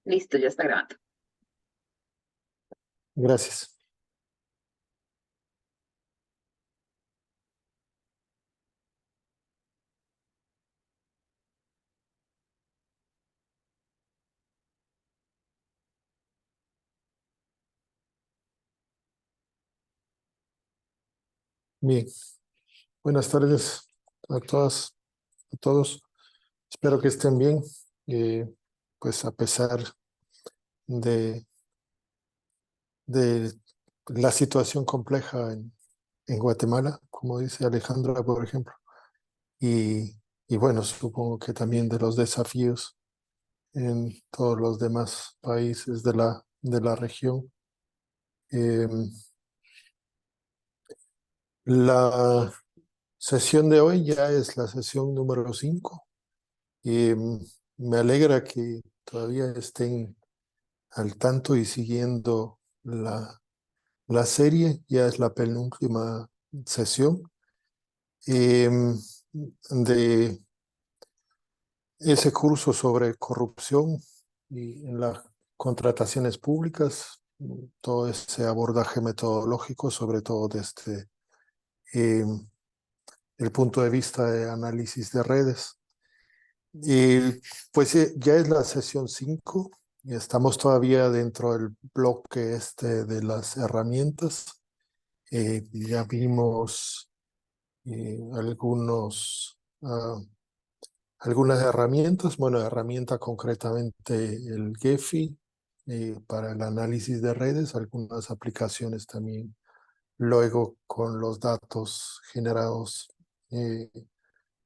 Listo, ya está grabando. Gracias. Bien, buenas tardes a todas, a todos. Espero que estén bien. Pues a pesar de, de la situación compleja en Guatemala, como dice Alejandra, por ejemplo, y bueno, supongo que también de los desafíos en todos los demás países de la región. Eh, la sesión de hoy ya es la sesión número 5. Me alegra que todavía estén al tanto y siguiendo la serie. Ya es la penúltima sesión de ese curso sobre corrupción y en las contrataciones públicas, todo ese abordaje metodológico, sobre todo desde el punto de vista de análisis de redes. Pues ya es la sesión 5 y estamos todavía dentro del bloque de las herramientas. Ya vimos algunas herramientas, bueno, herramienta concretamente el Gephi para el análisis de redes, algunas aplicaciones también luego con los datos generados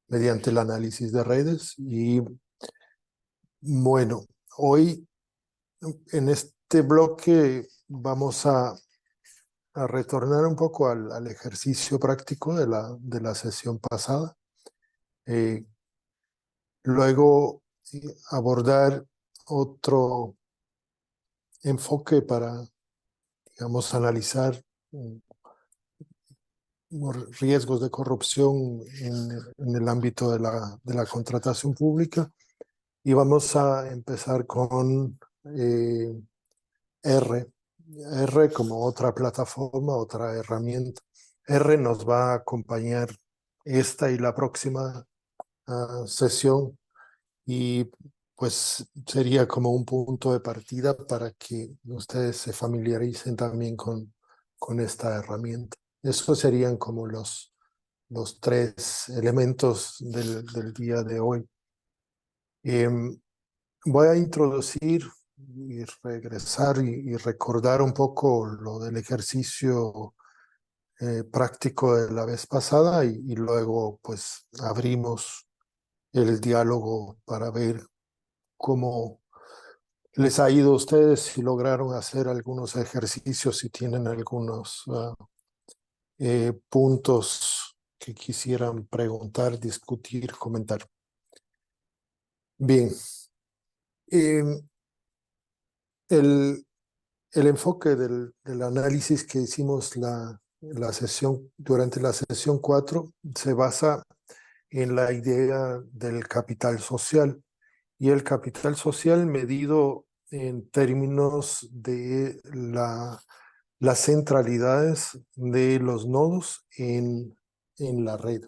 mediante el análisis de redes. Y bueno, hoy en este bloque vamos a retornar un poco al ejercicio práctico de la sesión pasada. Luego abordar otro enfoque para, digamos, analizar riesgos de corrupción en el ámbito de la contratación pública. Y vamos a empezar con R. R como otra plataforma, otra herramienta. R nos va a acompañar esta y la próxima sesión, y pues sería como un punto de partida para que ustedes se familiaricen también con esta herramienta. Esos serían como los tres elementos del día de hoy. Voy a introducir y regresar y recordar un poco lo del ejercicio práctico de la vez pasada, y luego pues abrimos el diálogo para ver cómo les ha ido a ustedes, si lograron hacer algunos ejercicios, si tienen algunos puntos que quisieran preguntar, discutir, comentar. Bien. El, el enfoque del análisis que hicimos durante la sesión 4 se basa en la idea del capital social, y el capital social medido en términos de las centralidades de los nodos en la red.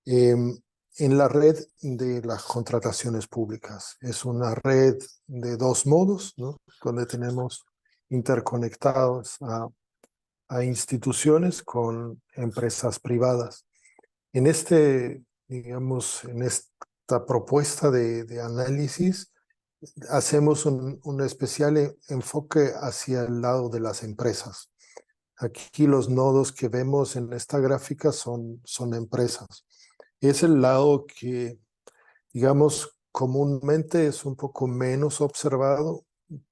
En la red de las contrataciones públicas. Es una red de dos modos, ¿no? Donde tenemos interconectados a instituciones con empresas privadas. Digamos, en esta propuesta de análisis, hacemos un especial enfoque hacia el lado de las empresas. Aquí los nodos que vemos en esta gráfica son empresas. Es el lado que, digamos, comúnmente es un poco menos observado,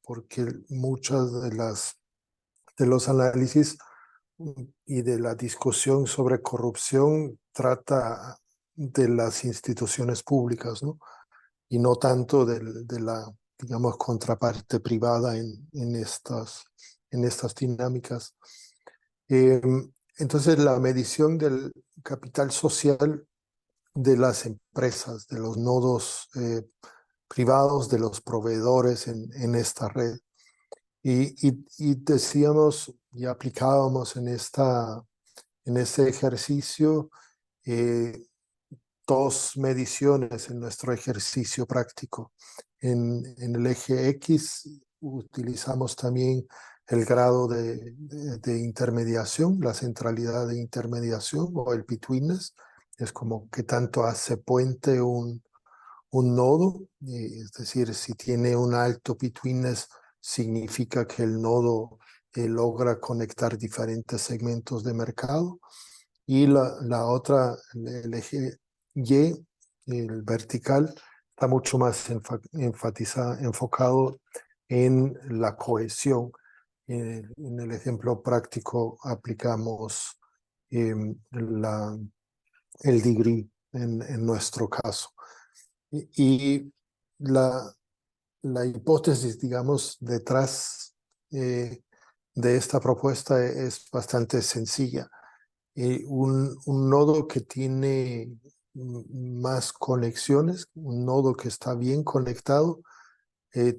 porque muchas de los análisis y de la discusión sobre corrupción trata de las instituciones públicas, ¿no? Y no tanto de la, digamos, contraparte privada en estas dinámicas. Entonces, la medición del capital social de las empresas, de los nodos privados, de los proveedores en esta red. Y decíamos y aplicábamos en este ejercicio dos mediciones en nuestro ejercicio práctico. En el eje X utilizamos también el grado de intermediación, la centralidad de intermediación o el betweenness. Es como qué tanto hace puente un nodo, es decir, si tiene un alto betweenness significa que el nodo logra conectar diferentes segmentos de mercado. Y la otra, el eje Y, el vertical, está mucho más enfocado en la cohesión. En el ejemplo práctico aplicamos el degree en nuestro caso. Y la hipótesis, digamos, detrás de esta propuesta es bastante sencilla. Un nodo que tiene más conexiones, un nodo que está bien conectado,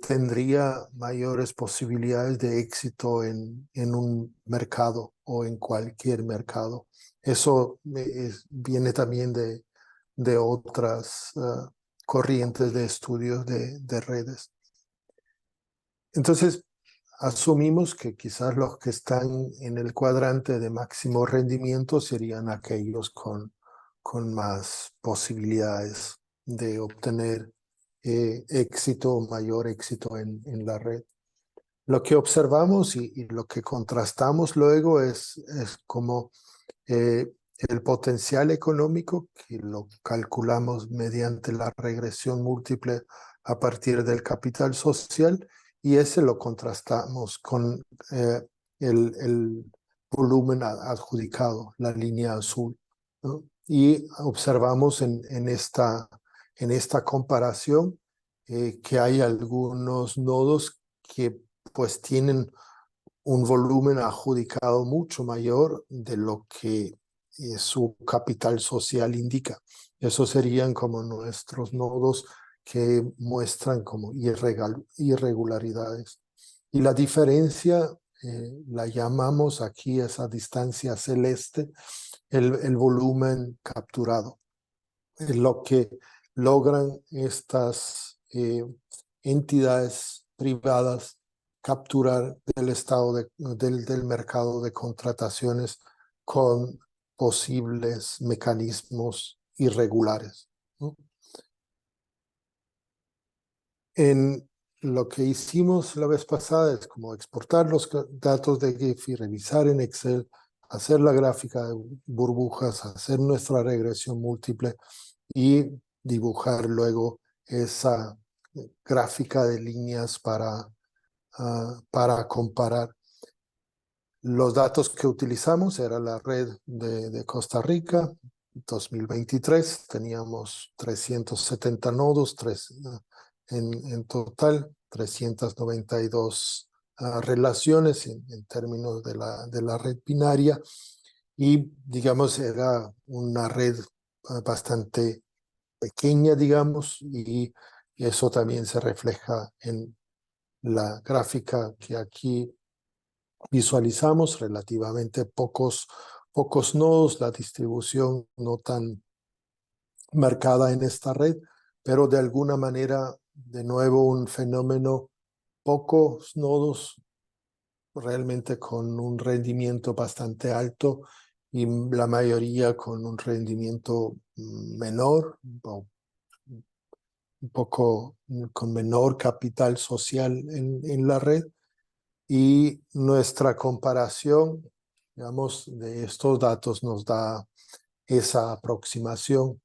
tendría mayores posibilidades de éxito en un mercado o en cualquier mercado. Eso viene también de otras corrientes de estudios de redes. Entonces, asumimos que quizás los que están en el cuadrante de máximo rendimiento serían aquellos con más posibilidades de obtener éxito, mayor éxito en la red. Lo que observamos y lo que contrastamos luego es como el potencial económico, que lo calculamos mediante la regresión múltiple a partir del capital social, y ese lo contrastamos con el volumen adjudicado, la línea azul, ¿no? Y observamos en esta comparación que hay algunos nodos que pues tienen un volumen adjudicado mucho mayor de lo que su capital social indica. Esos serían como nuestros nodos que muestran como irregularidades. Y la diferencia la llamamos aquí esa distancia celeste, el volumen capturado. Lo que logran estas entidades privadas capturar del estado del mercado de contrataciones con posibles mecanismos irregulares, ¿no? En lo que hicimos la vez pasada es como exportar los datos de Gephi, revisar en Excel, hacer la gráfica de burbujas, hacer nuestra regresión múltiple y dibujar luego esa gráfica de líneas para comparar. Los datos que utilizamos era la red de Costa Rica, 2023, teníamos 370 nodos, en total, 392 relaciones en términos de la red binaria, y digamos era una red bastante pequeña, digamos, y eso también se refleja en la gráfica que aquí visualizamos, relativamente pocos nodos, la distribución no tan marcada en esta red, pero de alguna manera, de nuevo, un fenómeno, pocos nodos realmente con un rendimiento bastante alto y la mayoría con un rendimiento menor o un poco con menor capital social en la red. Y nuestra comparación, digamos, de estos datos nos da esa aproximación.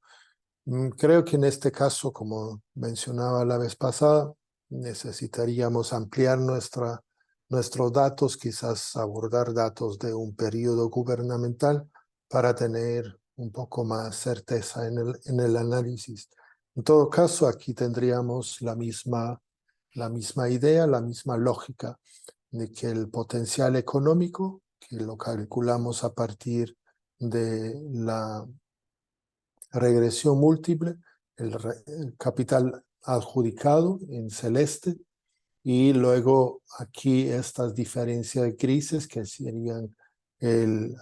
Creo que en este caso, como mencionaba la vez pasada, necesitaríamos ampliar nuestros datos, quizás abordar datos de un periodo gubernamental para tener un poco más certeza en el análisis. En todo caso, aquí tendríamos la misma idea, la misma lógica de que el potencial económico, que lo calculamos a partir de la regresión múltiple, el capital adjudicado en celeste, y luego aquí estas diferencias grises que serían el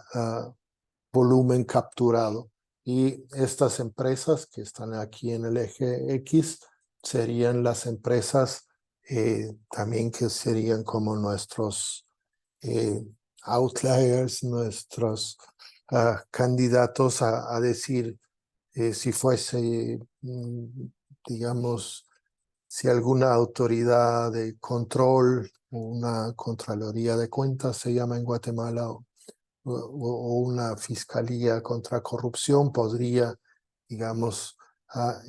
volumen capturado. Y estas empresas que están aquí en el eje X serían las empresas también que serían como nuestros outliers, nuestros candidatos a decir si fuese, digamos, si alguna autoridad de control, una Contraloría de Cuentas se llama en Guatemala, o una fiscalía contra corrupción podría, digamos,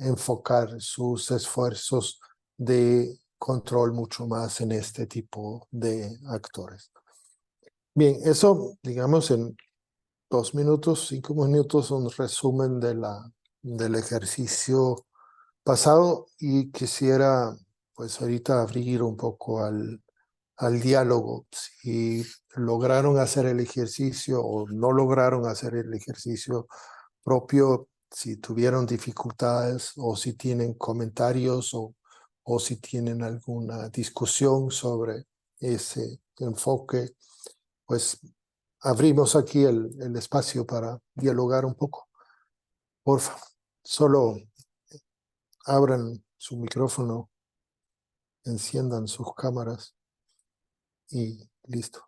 enfocar sus esfuerzos de control mucho más en este tipo de actores. Bien, eso, digamos, en 2 minutos, 5 minutos, un resumen del ejercicio pasado, y quisiera, pues ahorita abrir un poco al diálogo. Si lograron hacer el ejercicio o no lograron hacer el ejercicio propio, si tuvieron dificultades o si tienen comentarios o si tienen alguna discusión sobre ese enfoque, pues abrimos aquí el espacio para dialogar un poco. Por favor, solo abran su micrófono, enciendan sus cámaras y listo.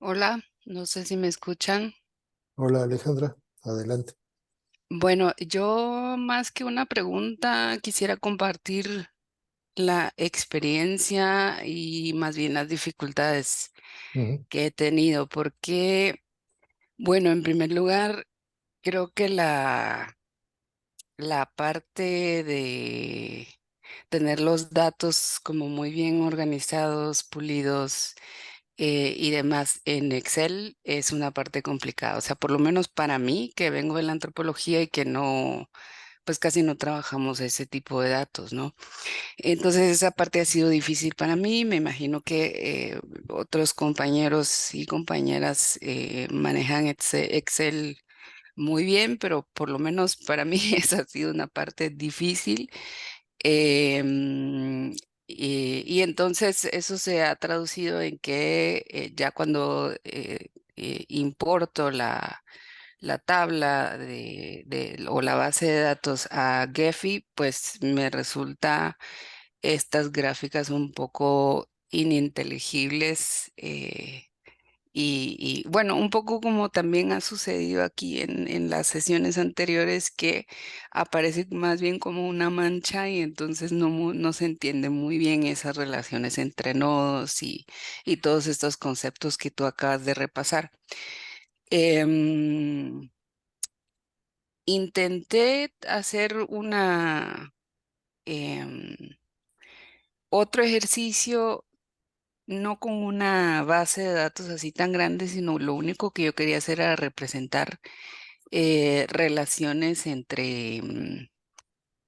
Hola, no sé si me escuchan. Hola Alejandra, adelante. Bueno, yo más que una pregunta quisiera compartir la experiencia y más bien las dificultades Ujú. que he tenido, porque, bueno, en primer lugar, creo que la parte de tener los datos como muy bien organizados, pulidos, y demás en Excel es una parte complicada. O sea, por lo menos para mí, que vengo de la antropología y que no, pues casi no trabajamos ese tipo de datos, ¿no? Entonces esa parte ha sido difícil para mí. Me imagino que otros compañeros y compañeras manejan Excel muy bien, pero por lo menos para mí esa ha sido una parte difícil. Em, y entonces eso se ha traducido en que ya cuando importo la tabla o la base de datos a Gephi, pues me resulta estas gráficas un poco ininteligibles. Y bueno, un poco como también ha sucedido aquí en las sesiones anteriores, que aparece más bien como una mancha y entonces no se entiende muy bien esas relaciones entre nodos y todos estos conceptos que tú acabas de repasar. Em, Intenté hacer em, otro ejercicio, no con una base de datos así tan grande, sino lo único que yo quería hacer era representar relaciones entre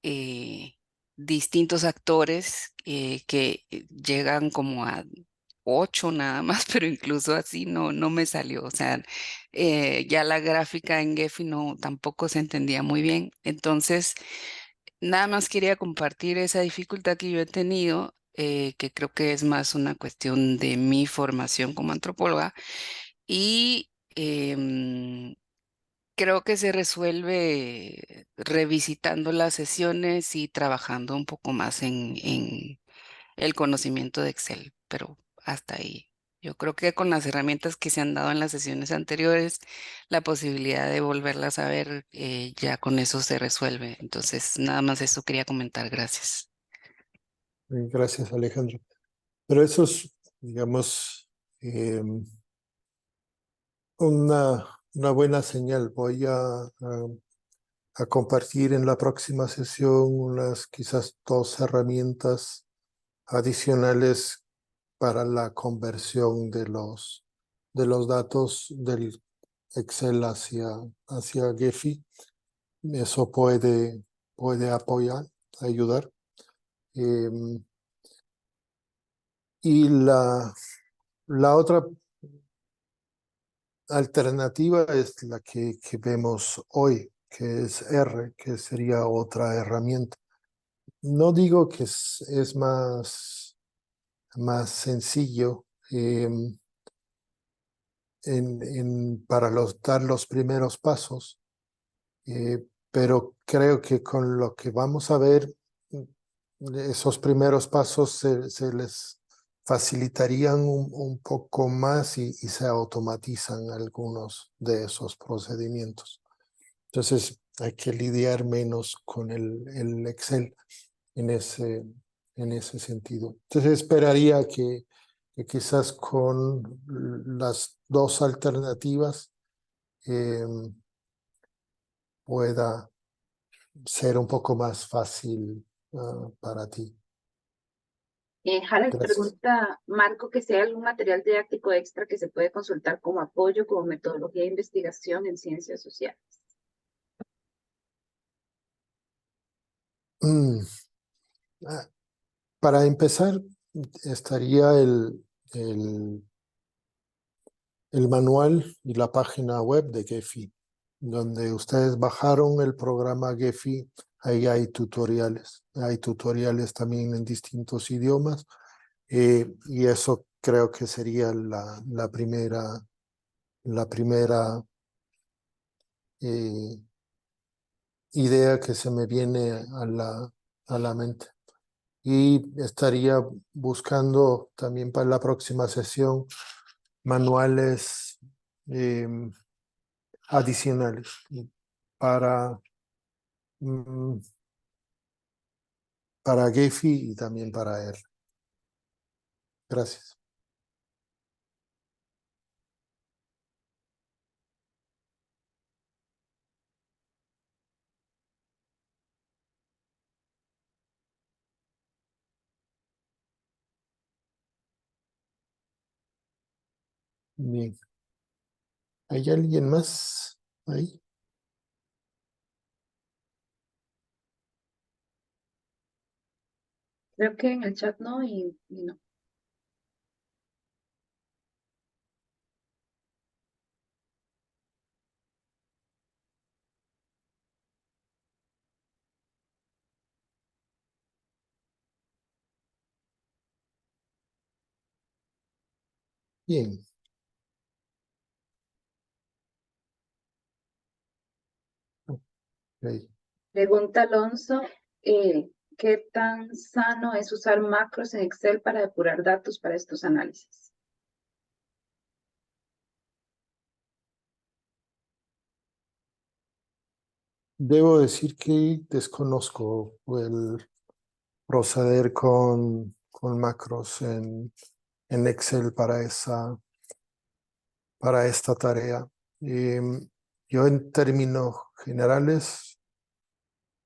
eh, distintos actores que llegan como a 8 nada más, pero incluso así no me salió. O sea, ya la gráfica en Gephi no tampoco se entendía muy bien. Entonces, nada más quería compartir esa dificultad que yo he tenido, que creo que es más una cuestión de mi formación como antropóloga. Y creo que se resuelve revisitando las sesiones y trabajando un poco más en el conocimiento de Excel, pero hasta ahí. Yo creo que con las herramientas que se han dado en las sesiones anteriores, la posibilidad de volverlas a ver, ya con eso se resuelve. Entonces, nada más eso quería comentar. Gracias. Gracias Alejandra. Pero eso es, digamos, una buena señal. Voy a compartir en la próxima sesión unas quizás 2 herramientas adicionales para la conversión de los datos del Excel hacia Gephi. Eso puede apoyar, ayudar. Em, y la otra alternativa es la que vemos hoy, que es R, que sería otra herramienta. No digo que es más sencillo para dar los primeros pasos, pero creo que con lo que vamos a ver, esos primeros pasos se les facilitarían un poco más y se automatizan algunos de esos procedimientos. Entonces hay que lidiar menos con el Excel en ese sentido. Entonces esperaría que quizás con las dos alternativas eh, pueda ser un poco más fácil para ti. Hannah, Gracias. pregunta Marco que si hay algún material didáctico extra que se puede consultar como apoyo, como metodología de investigación en ciencias sociales. Mm, ah, Para empezar, estaría el manual y la página web de Gephi, donde ustedes bajaron el programa Gephi. Ahí hay tutoriales. Hay tutoriales también en distintos idiomas. Y eso creo que sería la primera eh, idea que se me viene a la mente. Y estaría buscando también para la próxima sesión manuales adicionales para, mm, para Gephi y también para R. Gracias. Bien. ¿Hay alguien más ahí? Creo que en el chat no y no. Bien. Ok. Pregunta Alonso, ¿qué tan sano es usar macros en Excel para depurar datos para estos análisis? Debo decir que desconozco el proceder con macros en Excel para esta tarea. Yo en términos generales,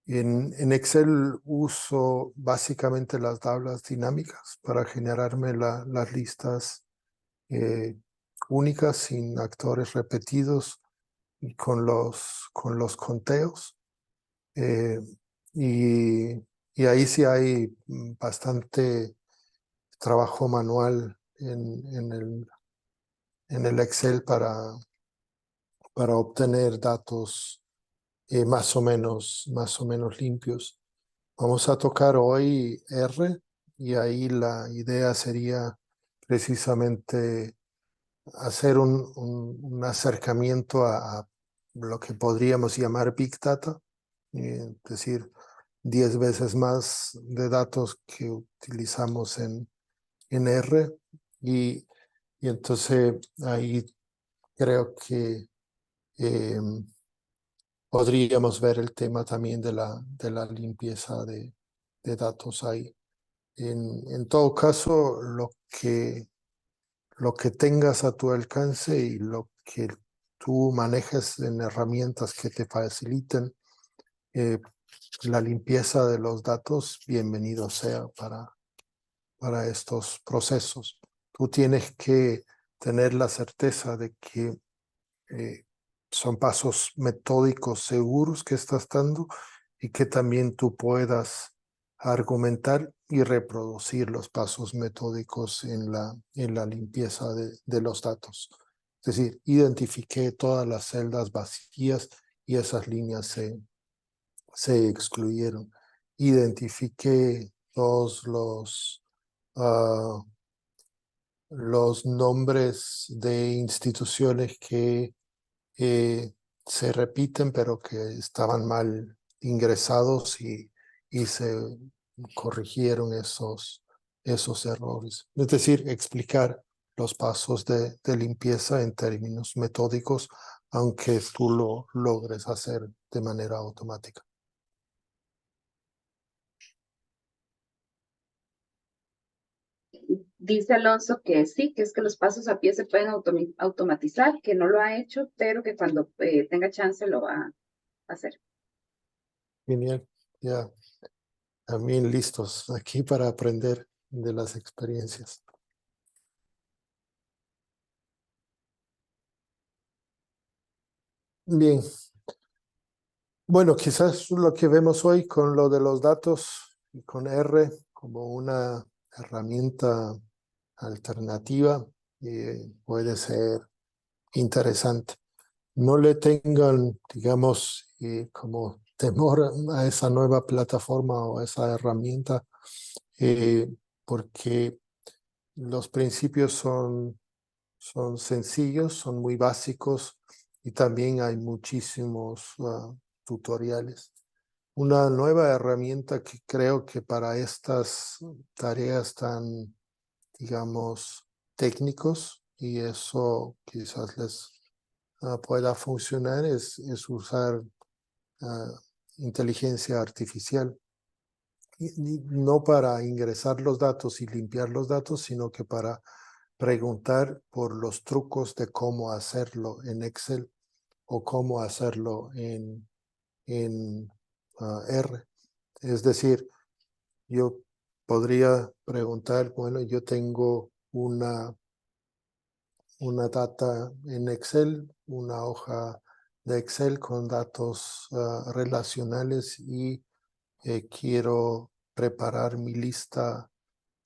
en Excel uso básicamente las tablas dinámicas para generarme las listas eh, únicas sin actores repetidos y con los conteos. Eh, y, y ahí sí hay bastante trabajo manual en el Excel para obtener datos más o menos limpios. Vamos a tocar hoy R y ahí la idea sería precisamente hacer un acercamiento a lo que podríamos llamar Big Data, es decir, 10 veces más de datos que utilizamos en R y, y entonces ahí creo que eh, podríamos ver el tema también de la limpieza de datos ahí. En todo caso, lo que tengas a tu alcance y lo que tú manejes en herramientas que te faciliten la limpieza de los datos, bienvenido sea para estos procesos. Tú tienes que tener la certeza de que eh, son pasos metódicos seguros que estás dando y que también tú puedas argumentar y reproducir los pasos metódicos en la limpieza de los datos. Es decir, identifiqué todas las celdas vacías y esas líneas se excluyeron. Identifiqué todos los nombres de instituciones que se repiten, pero que estaban mal ingresados y se corrigieron esos errores. Es decir, explicar los pasos de limpieza en términos metódicos, aunque tú lo logres hacer de manera automática. Dice Alonso que sí, que es que los pasos a pie se pueden automatizar, que no lo ha hecho, pero que cuando tenga chance lo va a hacer. Genial, ya también listos aquí para aprender de las experiencias. Bien, bueno, quizás lo que vemos hoy con lo de los datos y con R como una herramienta alternativa puede ser interesante. No le tengan, digamos, como temor a esa nueva plataforma o a esa herramienta, porque los principios son sencillos, son muy básicos y también hay muchísimos tutoriales. Una nueva herramienta que creo que para estas tareas tan, digamos, técnicos, y eso quizás les pueda funcionar, es usar inteligencia artificial. Y no para ingresar los datos y limpiar los datos, sino que para preguntar por los trucos de cómo hacerlo en Excel o cómo hacerlo en R. Es decir, yo podría preguntar, bueno, yo tengo una data en Excel, una hoja de Excel con datos relacionales y quiero preparar mi lista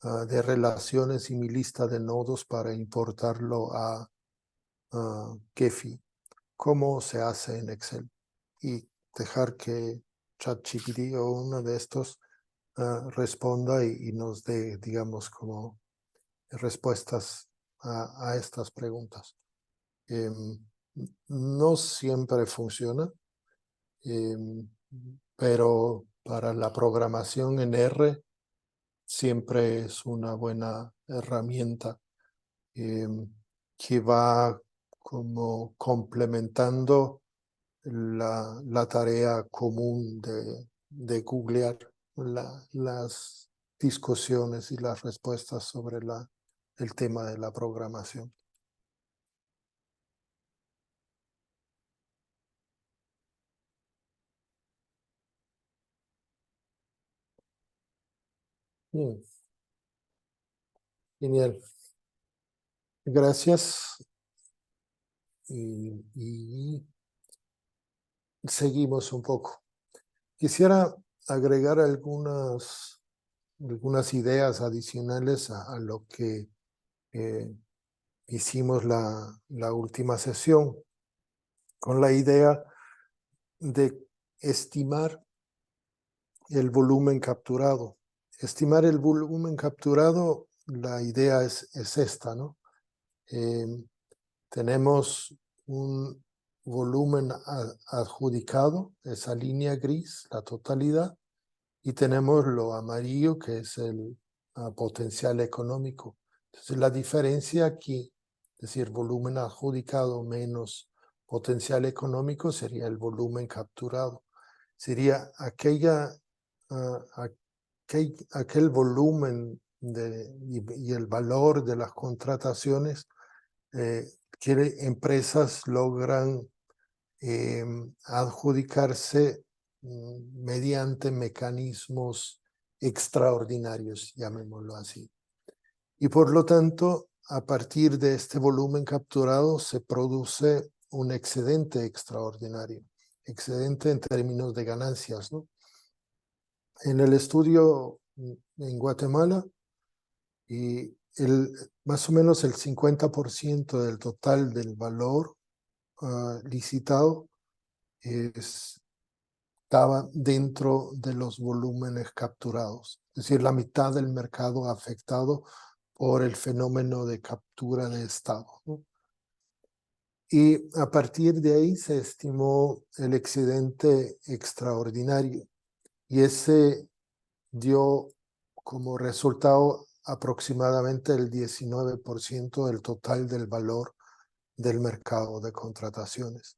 de relaciones y mi lista de nodos para importarlo a Gephi. ¿Cómo se hace en Excel? Y dejar que ChatGPT o uno de estos responda y nos dé, digamos, como respuestas a estas preguntas. No siempre funciona, pero para la programación en R siempre es una buena herramienta que va como complementando la tarea común de googlear las discusiones y las respuestas sobre el tema de la programación. Bien, genial. Gracias. Y seguimos un poco. Quisiera agregar algunas ideas adicionales a lo que hicimos la última sesión, con la idea de estimar el volumen capturado. Estimar el volumen capturado, la idea es esta, ¿no? Tenemos un volumen adjudicado, esa línea gris, la totalidad, y tenemos lo amarillo, que es el potencial económico. Entonces, la diferencia aquí, es decir, volumen adjudicado menos potencial económico, sería el volumen capturado. Sería aquel volumen y el valor de las contrataciones que empresas logran adjudicarse mediante mecanismos extraordinarios, llamémoslo así. Y por lo tanto, a partir de este volumen capturado se produce un excedente extraordinario, excedente en términos de ganancias, ¿no? En el estudio en Guatemala, más o menos el 50% del total del valor licitado estaba dentro de los volúmenes capturados, es decir, la mitad del mercado afectado por el fenómeno de captura de estado, ¿no? Y a partir de ahí se estimó el excedente extraordinario y ese dio como resultado aproximadamente el 19% del total del valor del mercado de contrataciones.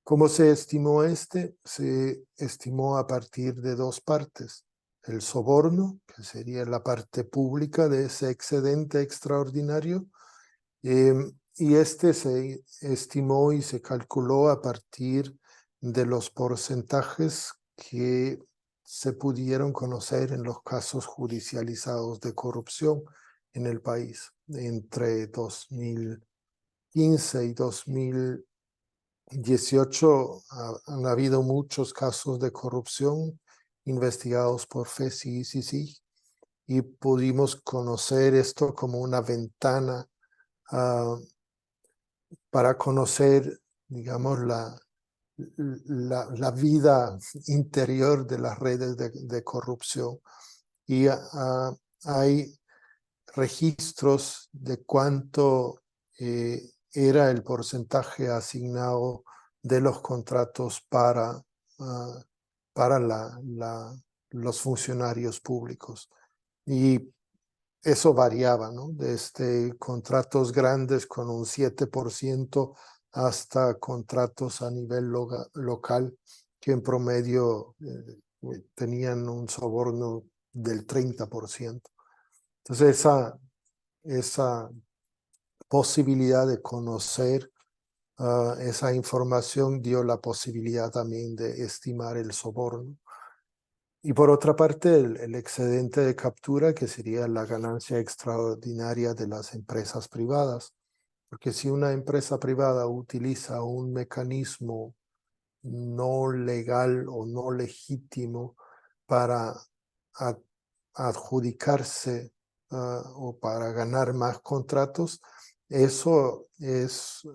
¿Cómo se estimó este? Se estimó a partir de dos partes. El soborno, que sería la parte pública de ese excedente extraordinario, y este se estimó y se calculó a partir de los porcentajes que se pudieron conocer en los casos judicializados de corrupción en el país entre 2015 y 2018 han habido muchos casos de corrupción investigados por FESI y CICIG y pudimos conocer esto como una ventana para conocer, digamos, la vida interior de las redes de corrupción. Y hay registros de cuánto era el porcentaje asignado de los contratos para los funcionarios públicos. Y eso variaba, ¿no? Desde contratos grandes con un 7% hasta contratos a nivel local que en promedio tenían un soborno del 30%. Entonces esa posibilidad de conocer esa información dio la posibilidad también de estimar el soborno. Y por otra parte, el excedente de captura, que sería la ganancia extraordinaria de las empresas privadas. Porque si una empresa privada utiliza un mecanismo no legal o no legítimo para adjudicarse o para ganar más contratos, eso es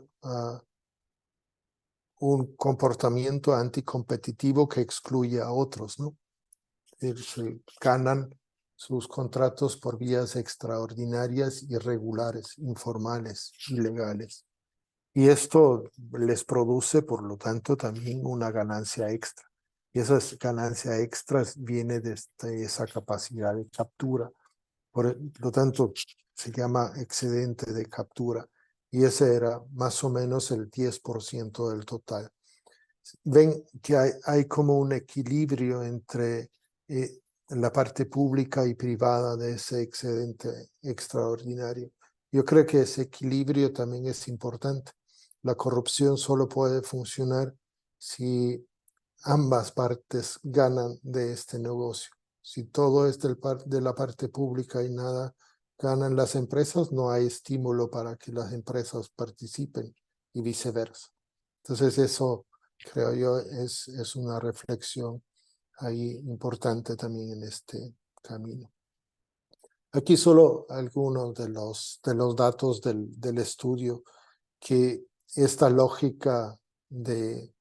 un comportamiento anticompetitivo que excluye a otros, ¿no? Se ganan sus contratos por vías extraordinarias, irregulares, informales, ilegales. Y esto les produce, por lo tanto, también una ganancia extra. Y esa ganancia extra viene de esa capacidad de captura. Por lo tanto, se llama excedente de captura. Y ese era más o menos el 10% del total. Ven que hay como un equilibrio entre la parte pública y privada de ese excedente extraordinario. Yo creo que ese equilibrio también es importante. La corrupción solo puede funcionar si ambas partes ganan de este negocio. Si todo es de la parte pública y nada ganan las empresas, no hay estímulo para que las empresas participen y viceversa. Entonces eso, creo yo, es una reflexión ahí importante también en este camino. Aquí solo algunos de los datos del estudio, que esta lógica de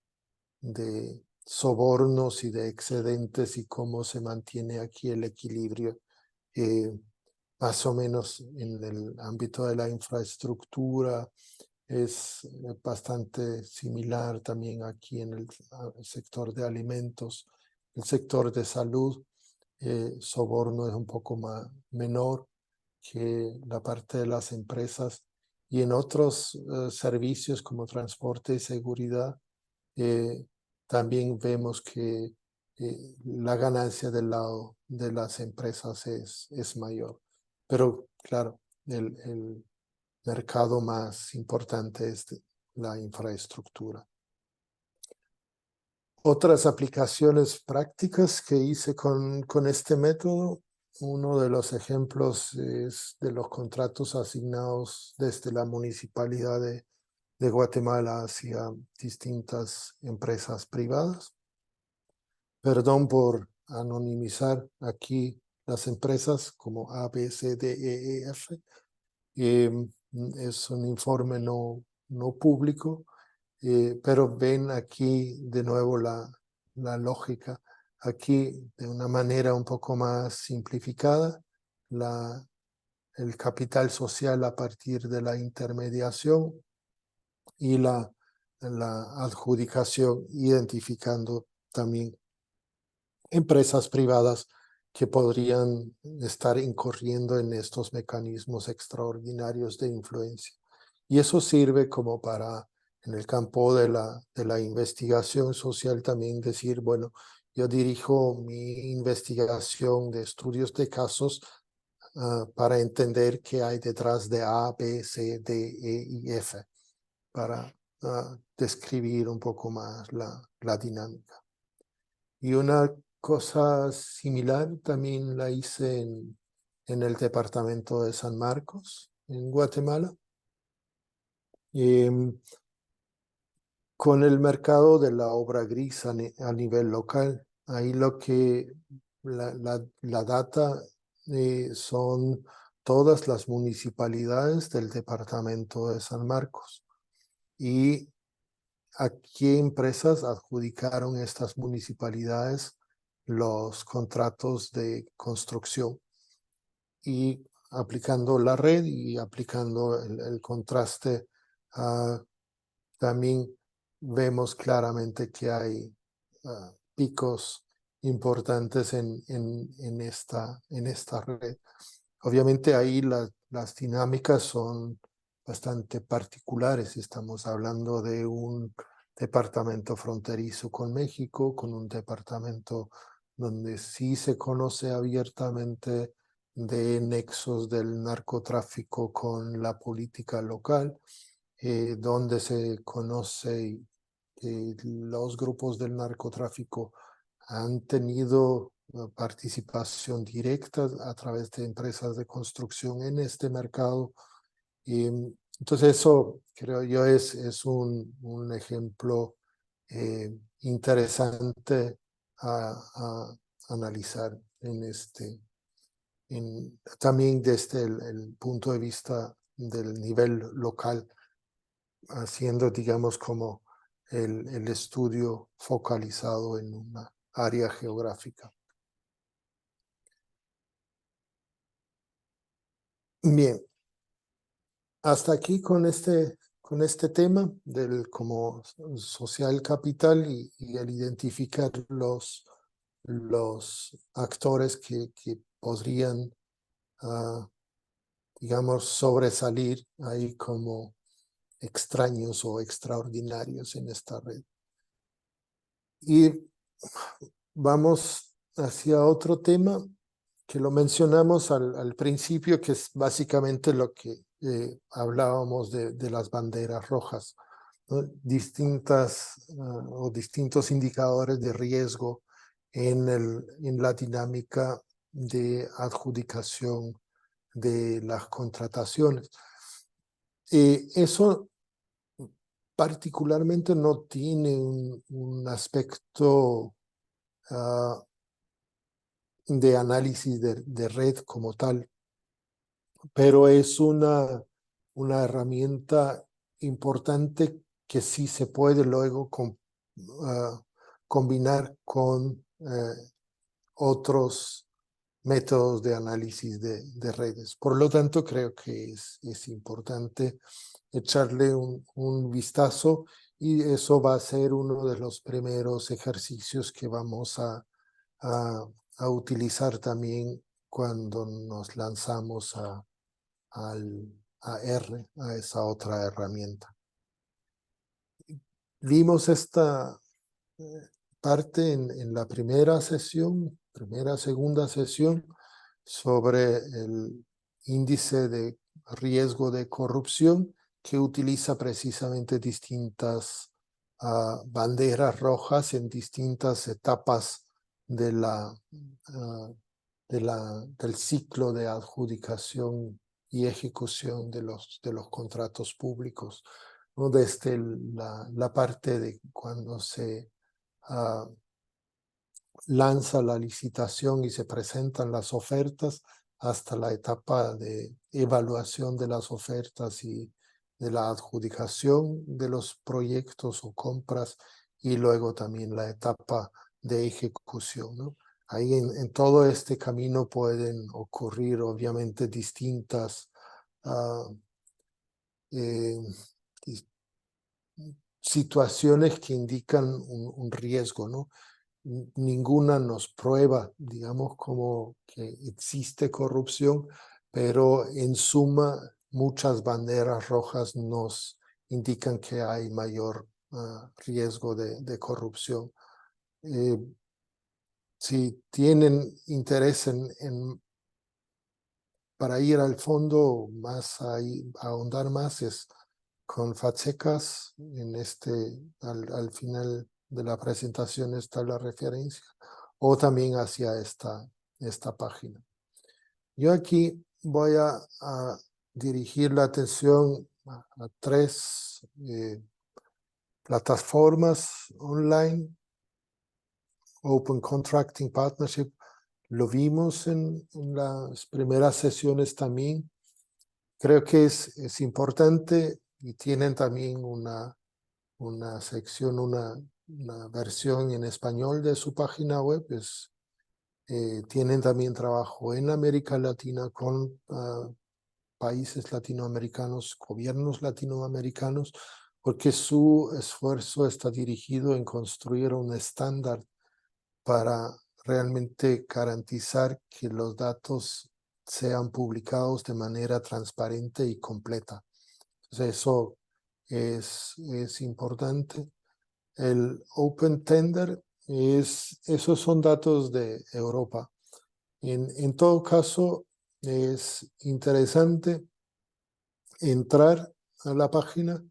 sobornos y de excedentes y cómo se mantiene aquí el equilibrio, más o menos en el ámbito de la infraestructura, es bastante similar también aquí en el sector de alimentos. El sector de salud, soborno es un poco menor que la parte de las empresas. Y en otros servicios como transporte y seguridad, también vemos que la ganancia del lado de las empresas es mayor. Pero claro, el mercado más importante es la infraestructura. Otras aplicaciones prácticas que hice con este método, uno de los ejemplos es de los contratos asignados desde la municipalidad de Guatemala hacia distintas empresas privadas. Perdón por anonimizar aquí las empresas como A, B, C, D, E, F. Es un informe no público, pero ven aquí de nuevo la lógica. Aquí, de una manera un poco más simplificada, el capital social a partir de la intermediación y la adjudicación, identificando también empresas privadas que podrían estar incurriendo en estos mecanismos extraordinarios de influencia. Y eso sirve como para, en el campo de la investigación social, también decir, bueno, yo dirijo mi investigación de estudios de casos para entender qué hay detrás de A, B, C, D, E y F, para describir un poco más la dinámica. Y una cosa similar también la hice en el departamento de San Marcos, en Guatemala, con el mercado de la obra gris a nivel local. Ahí la data son todas las municipalidades del departamento de San Marcos. Y a qué empresas adjudicaron estas municipalidades los contratos de construcción, y aplicando la red y aplicando el contraste, también vemos claramente que hay picos importantes en esta red. Obviamente ahí las dinámicas son bastante particulares. Estamos hablando de un departamento fronterizo con México, con un departamento donde sí se conoce abiertamente de nexos del narcotráfico con la política local, donde se conoce que los grupos del narcotráfico han tenido participación directa a través de empresas de construcción en este mercado. Y entonces eso, creo yo, es un ejemplo interesante a analizar también desde el punto de vista del nivel local, haciendo, digamos, como el estudio focalizado en una área geográfica. Bien, hasta aquí con este tema del como social capital y el identificar los actores que podrían, digamos, sobresalir ahí como extraños o extraordinarios en esta red. Y vamos hacia otro tema que lo mencionamos al principio, que es básicamente lo que hablábamos de las banderas rojas, ¿no? Distintos indicadores de riesgo en la dinámica de adjudicación de las contrataciones. Eso particularmente no tiene un aspecto de análisis de red como tal, pero es una herramienta importante que sí se puede luego combinar con otros métodos de análisis de redes. Por lo tanto, creo que es importante echarle un vistazo, y eso va a ser uno de los primeros ejercicios que vamos a utilizar también cuando nos lanzamos a esa otra herramienta. Vimos esta parte en la segunda sesión, sobre el índice de riesgo de corrupción, que utiliza precisamente distintas banderas rojas en distintas etapas del ciclo de adjudicación y ejecución de los contratos públicos, ¿no? Desde la parte de cuando se lanza la licitación y se presentan las ofertas, hasta la etapa de evaluación de las ofertas y de la adjudicación de los proyectos o compras, y luego también la etapa de ejecución, ¿no? Ahí en todo este camino pueden ocurrir obviamente distintas eh, situaciones que indican un riesgo, ¿no? Ninguna nos prueba, digamos, como que existe corrupción, pero en suma muchas banderas rojas nos indican que hay mayor riesgo de corrupción. Si tienen interés para ir al fondo, más a ahondar más, es con Fatsecas. Al final de la presentación está la referencia, o también hacia esta página. Yo aquí voy a dirigir la atención a tres plataformas online. Open Contracting Partnership, lo vimos en las primeras sesiones también. Creo que es importante, y tienen también una sección, una versión en español de su página web. Tienen también trabajo en América Latina con países latinoamericanos, gobiernos latinoamericanos, porque su esfuerzo está dirigido en construir un estándar para realmente garantizar que los datos sean publicados de manera transparente y completa. Entonces eso es importante. El Open Tender, esos son datos de Europa. En todo caso, es interesante entrar a la página.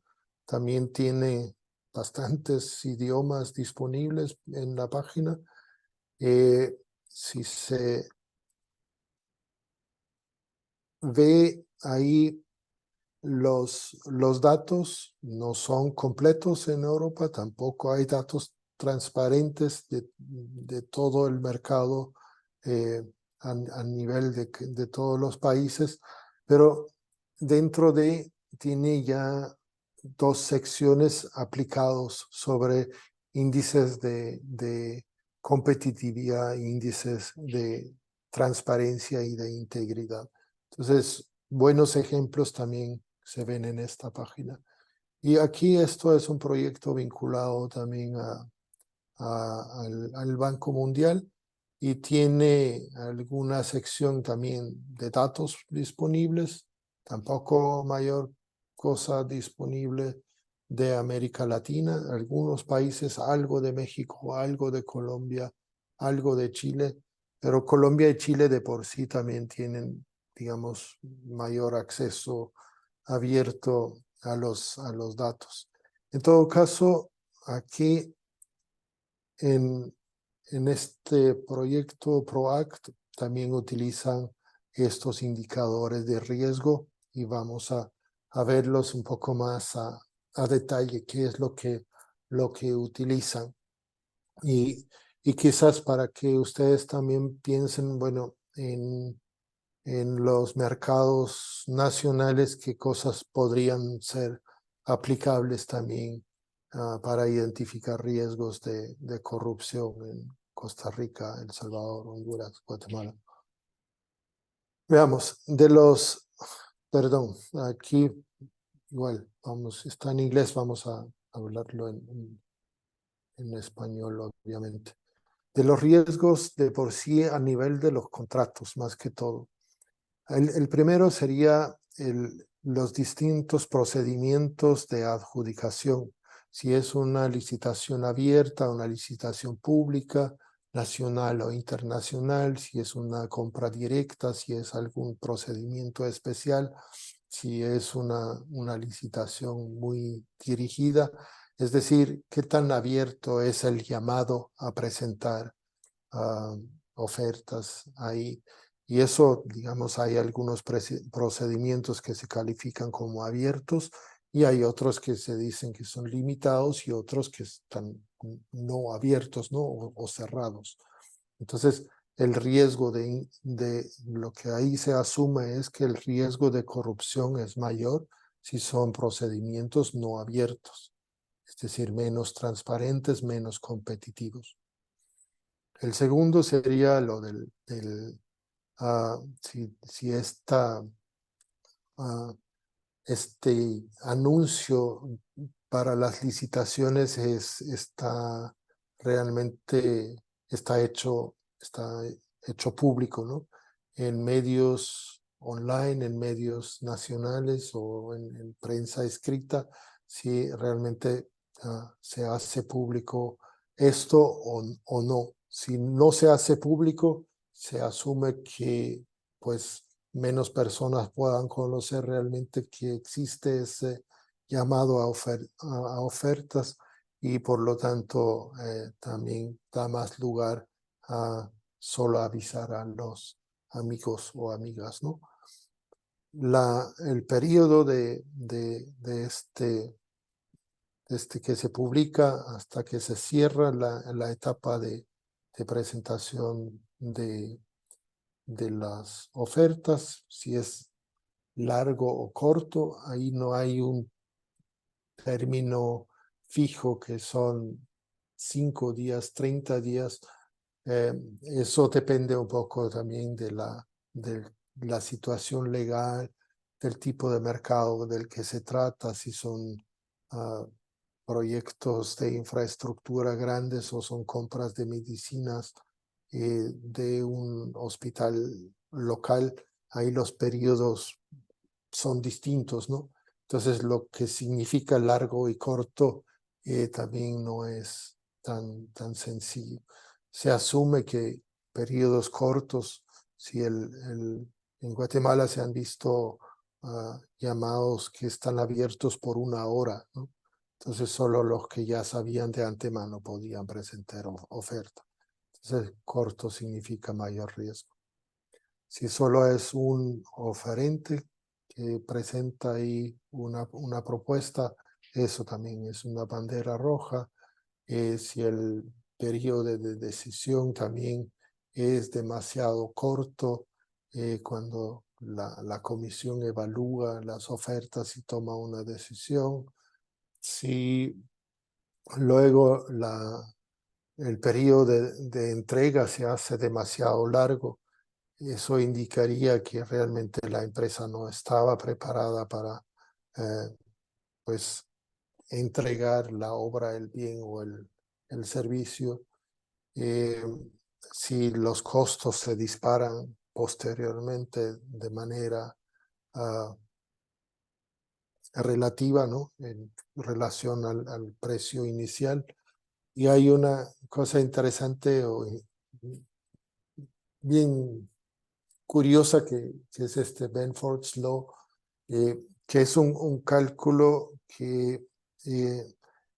También tiene bastantes idiomas disponibles en la página. Si se ve ahí, los datos no son completos en Europa, tampoco hay datos transparentes de todo el mercado a nivel de todos los países, pero dentro tiene ya dos secciones aplicados sobre índices de competitividad, índices de transparencia y de integridad. Entonces, buenos ejemplos también se ven en esta página. Y aquí esto es un proyecto vinculado también al Banco Mundial, y tiene alguna sección también de datos disponibles. Tampoco mayor cosa disponible de América Latina, algunos países, algo de México, algo de Colombia, algo de Chile, pero Colombia y Chile de por sí también tienen, digamos, mayor acceso abierto a los datos. En todo caso, aquí en este proyecto PROACT también utilizan estos indicadores de riesgo, y vamos a verlos un poco más a detalle, qué es lo que utilizan. Y quizás para que ustedes también piensen, bueno, en los mercados nacionales, qué cosas podrían ser aplicables también para identificar riesgos de corrupción en Costa Rica, El Salvador, Honduras, Guatemala. Veamos, perdón, aquí igual, está en inglés, vamos a hablarlo en español, obviamente. De los riesgos de por sí a nivel de los contratos, más que todo. El primero sería los distintos procedimientos de adjudicación. Si es una licitación abierta, una licitación pública, nacional o internacional, si es una compra directa, si es algún procedimiento especial, si es una licitación muy dirigida. Es decir, qué tan abierto es el llamado a presentar ofertas ahí. Y eso, digamos, hay algunos procedimientos que se califican como abiertos, y hay otros que se dicen que son limitados, y otros que están no abiertos, ¿no? O cerrados. Entonces, el riesgo de lo que ahí se asume es que el riesgo de corrupción es mayor si son procedimientos no abiertos, es decir, menos transparentes, menos competitivos. El segundo sería lo si este anuncio para las licitaciones realmente está hecho público, ¿no? En medios online, en medios nacionales o en prensa escrita, si realmente se hace público esto o no. Si no se hace público, se asume que pues menos personas puedan conocer realmente que existe ese llamado a ofertas y por lo tanto también da más lugar a solo avisar a los amigos o amigas, ¿no? El periodo desde que se publica hasta que se cierra la etapa de presentación de las ofertas, si es largo o corto, ahí no hay un término fijo que son 5 días, 30 días. Eso depende un poco también de la situación legal, del tipo de mercado del que se trata, si son proyectos de infraestructura grandes o son compras de medicinas de un hospital local. Ahí los periodos son distintos, ¿no? Entonces, lo que significa largo y corto también no es tan sencillo. Se asume que periodos cortos, si en Guatemala se han visto llamados que están abiertos por 1 hora, ¿no? Entonces, solo los que ya sabían de antemano podían presentar oferta. Entonces, corto significa mayor riesgo. Si solo es un oferente que presenta ahí una propuesta, eso también es una bandera roja. Si el periodo de decisión también es demasiado corto, cuando la comisión evalúa las ofertas y toma una decisión. Si luego el periodo de entrega se hace demasiado largo, eso indicaría que realmente la empresa no estaba preparada para pues entregar la obra, el bien o el servicio. Si los costos se disparan posteriormente de manera relativa, ¿no? En relación al precio inicial. Y hay una cosa interesante o bien curiosa que es este Benford's Law, que es un cálculo que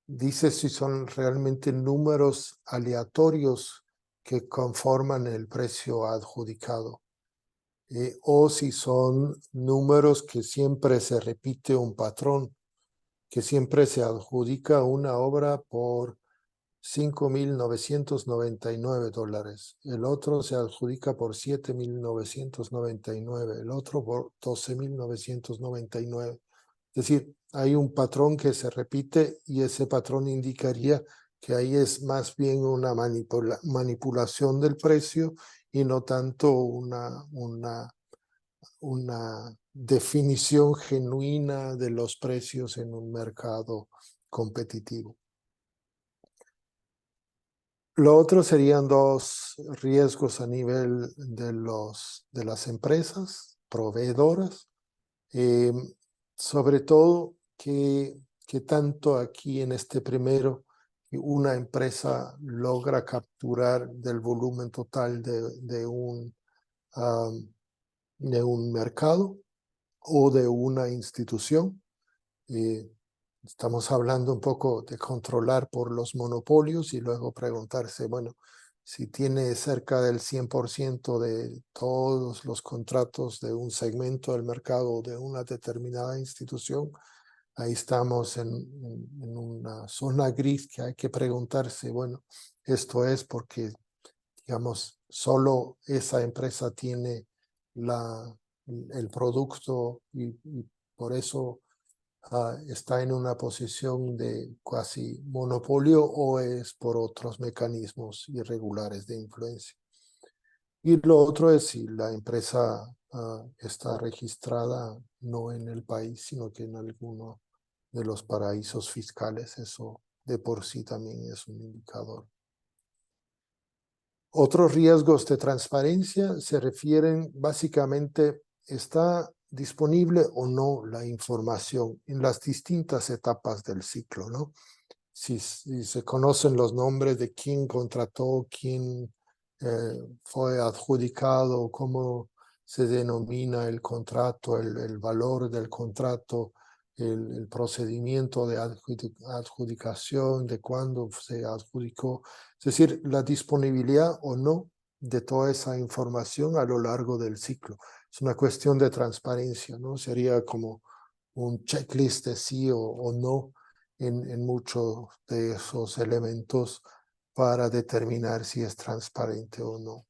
dice si son realmente números aleatorios que conforman el precio adjudicado, o si son números que siempre se repite un patrón, que siempre se adjudica una obra por $5,999. El otro se adjudica por $7,999. El otro por $12,999. Es decir, hay un patrón que se repite y ese patrón indicaría que ahí es más bien una manipulación del precio y no tanto una definición genuina de los precios en un mercado competitivo. Lo otro serían 2 riesgos a nivel de las empresas proveedoras, sobre todo que tanto aquí en este primero una empresa logra capturar del volumen total de un mercado o de una institución. Estamos hablando un poco de controlar por los monopolios y luego preguntarse, bueno, si tiene cerca del 100% de todos los contratos de un segmento del mercado o de una determinada institución, ahí estamos en una zona gris que hay que preguntarse, bueno, esto es porque digamos, solo esa empresa tiene el producto y por eso está en una posición de casi monopolio o es por otros mecanismos irregulares de influencia. Y lo otro es si la empresa está registrada no en el país, sino que en alguno de los paraísos fiscales. Eso de por sí también es un indicador. Otros riesgos de transparencia se refieren básicamente, ¿está disponible o no la información en las distintas etapas del ciclo, ¿no? Si se conocen los nombres de quién contrató, quién fue adjudicado, cómo se denomina el contrato, el valor del contrato, el procedimiento de adjudicación, de cuándo se adjudicó, es decir, la disponibilidad o no de toda esa información a lo largo del ciclo. Es una cuestión de transparencia, ¿no? Sería como un checklist de sí o no en muchos de esos elementos para determinar si es transparente o no.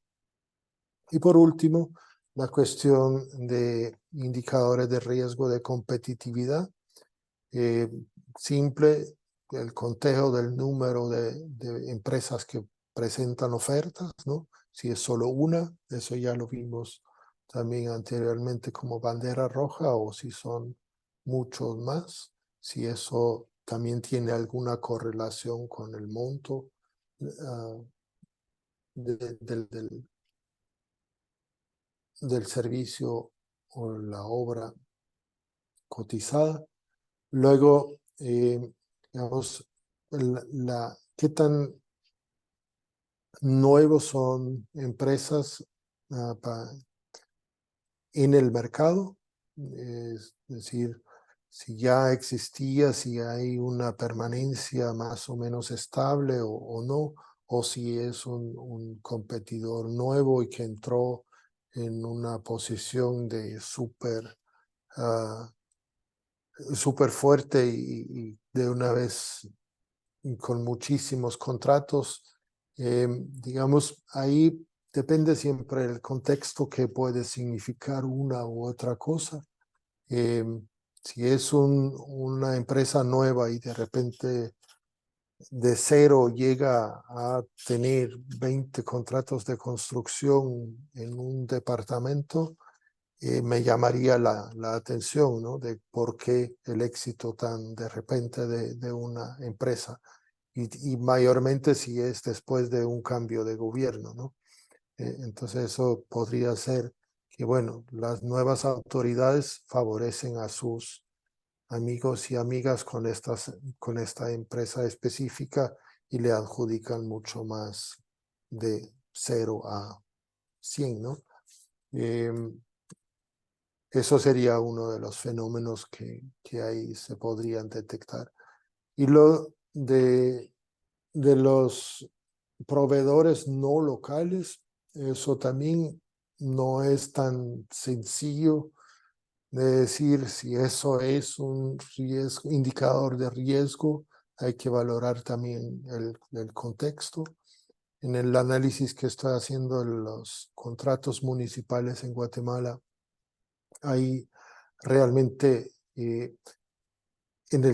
Y por último, la cuestión de indicadores de riesgo de competitividad. Simple, el conteo del número de empresas que presentan ofertas, ¿no? Si es solo una, eso ya lo vimos también anteriormente como bandera roja, o si son muchos más, si eso también tiene alguna correlación con el monto del servicio o la obra cotizada. Luego, digamos, qué tan nuevos son empresas en el mercado, es decir, si ya existía, si hay una permanencia más o menos estable o no, o si es un competidor nuevo y que entró en una posición de súper fuerte y de una vez con muchísimos contratos. Digamos, ahí depende siempre el contexto que puede significar una u otra cosa. Si es una empresa nueva y de repente de cero llega a tener 20 contratos de construcción en un departamento, me llamaría la atención, ¿no? De por qué el éxito tan de repente de una empresa. Y mayormente si es después de un cambio de gobierno, ¿no? Entonces eso podría ser que, bueno, las nuevas autoridades favorecen a sus amigos y amigas con esta empresa específica y le adjudican mucho más de 0 a 100, ¿no? Eso sería uno de los fenómenos que ahí se podrían detectar. Y lo de los proveedores no locales, eso también no es tan sencillo de decir si eso es un indicador de riesgo. Hay que valorar también el contexto. En el análisis que estoy haciendo de los contratos municipales en Guatemala, hay realmente,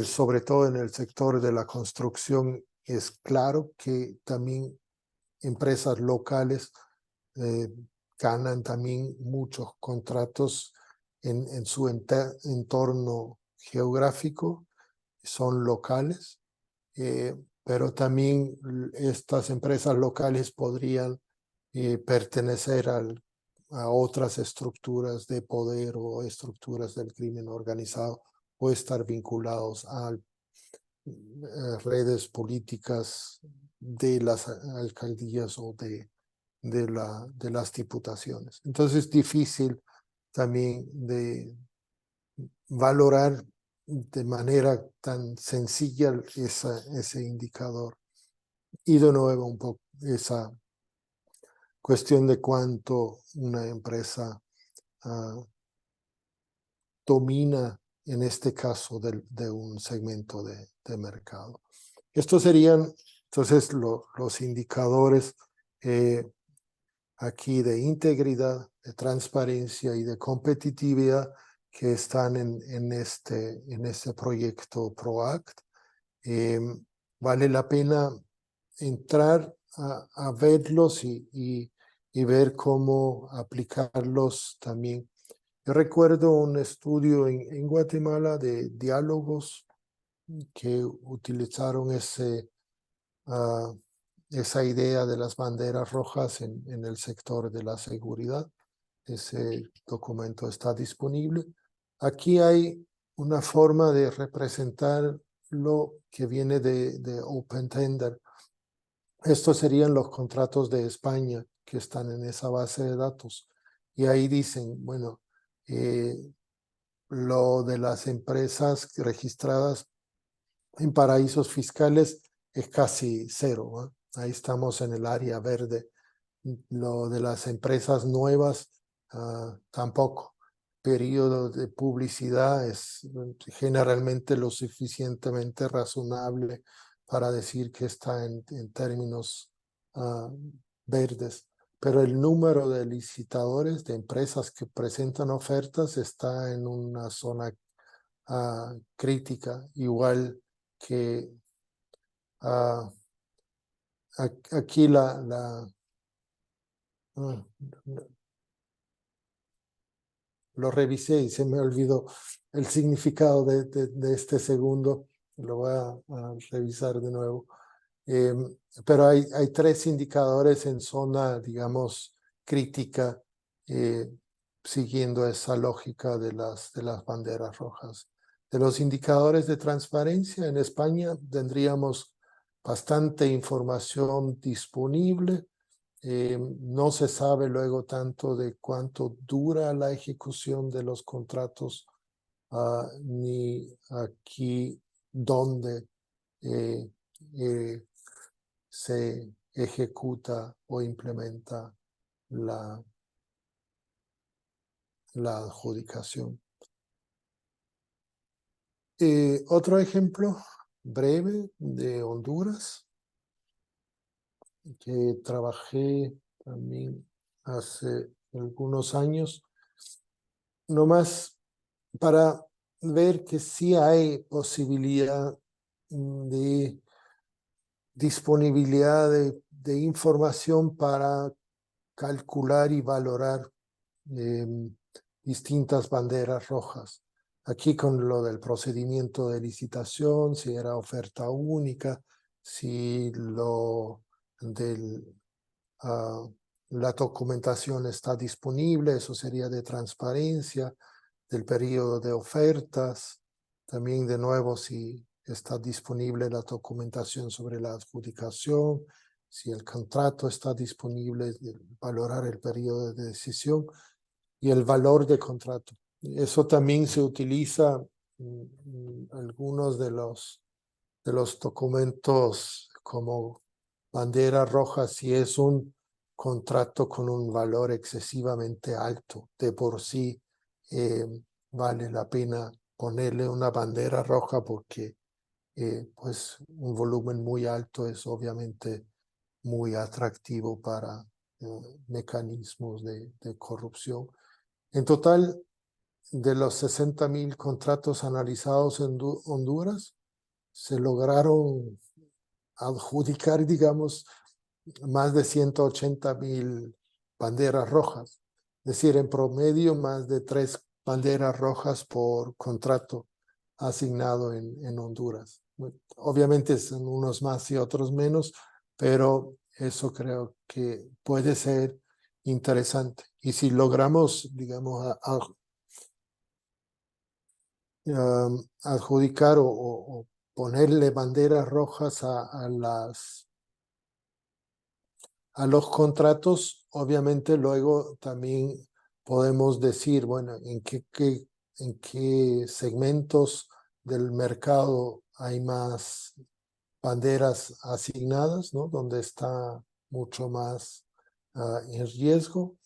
sobre todo en el sector de la construcción, es claro que también empresas locales ganan también muchos contratos en su entorno geográfico, son locales, pero también estas empresas locales podrían pertenecer a otras estructuras de poder o estructuras del crimen organizado o estar vinculados a redes políticas de las alcaldías o de las diputaciones. Entonces es difícil también de valorar de manera tan sencilla ese indicador. Y de nuevo un poco esa cuestión de cuánto una empresa domina, en este caso, de un segmento de mercado. Estos serían entonces los indicadores aquí de integridad, de transparencia y de competitividad que están en este proyecto PROACT. Vale la pena entrar a verlos y ver cómo aplicarlos también. Yo recuerdo un estudio en Guatemala de diálogos que utilizaron esa idea de las banderas rojas en el sector de la seguridad. Ese documento está disponible. Aquí hay una forma de representar lo que viene de Open Tender. Estos serían los contratos de España que están en esa base de datos. Y ahí dicen, bueno, lo de las empresas registradas en paraísos fiscales es casi cero, ¿no? Ahí estamos en el área verde. Lo de las empresas nuevas tampoco. Periodo de publicidad es generalmente lo suficientemente razonable para decir que está en términos verdes. Pero el número de licitadores, de empresas que presentan ofertas, está en una zona crítica, igual que aquí lo revisé y se me olvidó el significado de este segundo. Lo voy a revisar de nuevo. Pero hay 3 indicadores en zona, digamos, crítica, siguiendo esa lógica de las banderas rojas. De los indicadores de transparencia en España tendríamos bastante información disponible. No se sabe luego tanto de cuánto dura la ejecución de los contratos, ni aquí dónde se ejecuta o implementa la adjudicación. Otro ejemplo breve de Honduras, que trabajé también hace algunos años, nomás para ver que sí hay posibilidad de disponibilidad de información para calcular y valorar distintas banderas rojas. Aquí con lo del procedimiento de licitación, si era oferta única, si la documentación está disponible, eso sería de transparencia, del periodo de ofertas, también de nuevo si está disponible la documentación sobre la adjudicación, si el contrato está disponible, valorar el periodo de decisión y el valor de contrato. Eso también se utiliza en algunos de los documentos como bandera roja si es un contrato con un valor excesivamente alto. De por sí vale la pena ponerle una bandera roja porque pues un volumen muy alto es obviamente muy atractivo para mecanismos de corrupción. En total, de los 60,000 contratos analizados en Honduras, se lograron adjudicar, digamos, más de 180,000 banderas rojas. Es decir, en promedio, más de 3 banderas rojas por contrato asignado en Honduras. Obviamente son unos más y otros menos, pero eso creo que puede ser interesante. Y si logramos, digamos, adjudicar o ponerle banderas rojas a los contratos, obviamente luego también podemos decir, bueno, en qué segmentos del mercado hay más banderas asignadas, ¿no? Donde está mucho más en riesgo.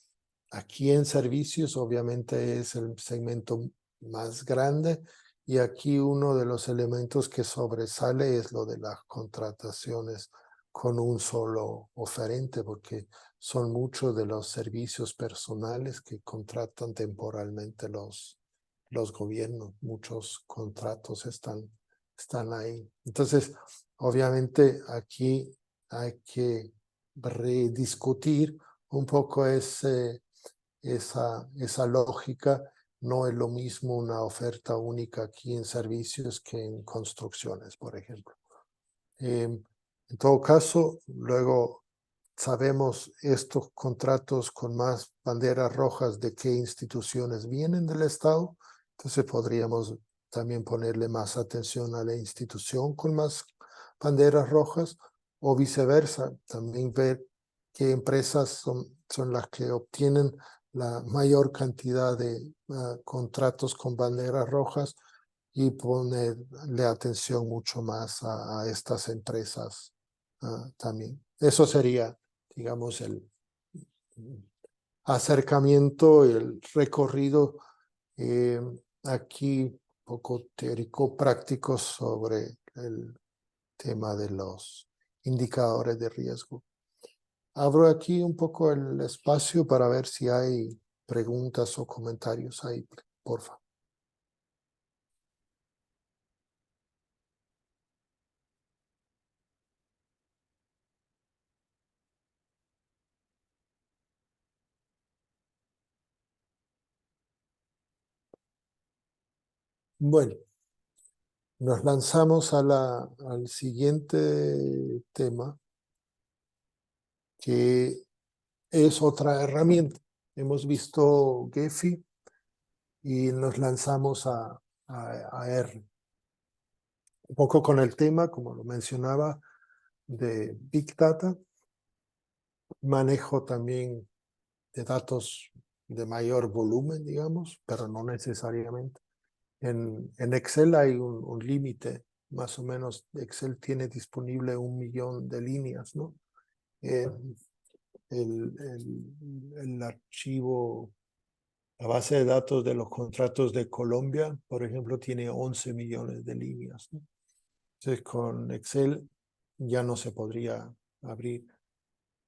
Aquí en servicios, obviamente, es el segmento más grande y aquí uno de los elementos que sobresale es lo de las contrataciones con un solo oferente, porque son muchos de los servicios personales que contratan temporalmente los gobiernos. Muchos contratos están ahí. Entonces, obviamente aquí hay que rediscutir un poco esa lógica. No es lo mismo una oferta única aquí en servicios que en construcciones, por ejemplo. En todo caso, luego sabemos estos contratos con más banderas rojas de qué instituciones vienen del Estado, entonces podríamos también ponerle más atención a la institución con más banderas rojas o viceversa, también ver qué empresas son las que obtienen la mayor cantidad de contratos con banderas rojas y ponerle atención mucho más a estas empresas también. Eso sería, digamos, el acercamiento, el recorrido aquí poco teórico práctico sobre el tema de los indicadores de riesgo. Abro aquí un poco el espacio para ver si hay preguntas o comentarios ahí, por favor. Bueno, nos lanzamos al siguiente tema, que es otra herramienta. Hemos visto Gephi y nos lanzamos a R. Un poco con el tema, como lo mencionaba, de Big Data, manejo también de datos de mayor volumen, digamos, pero no necesariamente. En Excel hay un límite, más o menos Excel tiene disponible 1 millón de líneas, ¿no? El archivo, la base de datos de los contratos de Colombia, por ejemplo, tiene 11 millones de líneas, ¿no? Entonces, con Excel ya no se podría abrir.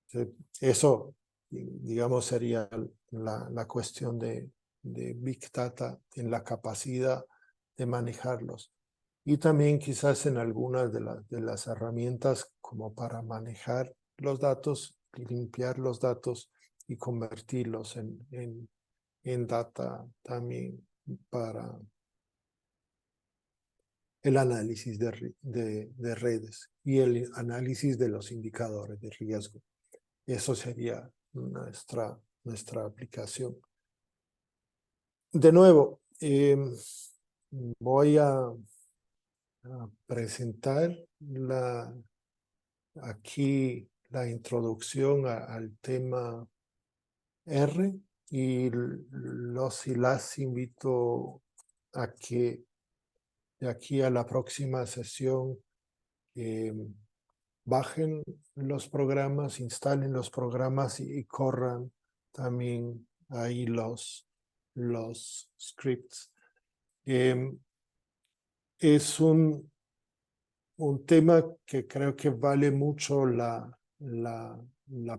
Entonces, eso, digamos, sería la cuestión de Big Data en la capacidad de manejarlos. Y también quizás en algunas de las herramientas como para manejar los datos, limpiar los datos y convertirlos en data también para el análisis de redes y el análisis de los indicadores de riesgo. Eso sería nuestra aplicación. De nuevo, voy a presentar aquí la introducción al tema R y los y las invito a que de aquí a la próxima sesión bajen los programas, instalen los programas y corran también ahí los scripts. Es un tema que creo que vale mucho la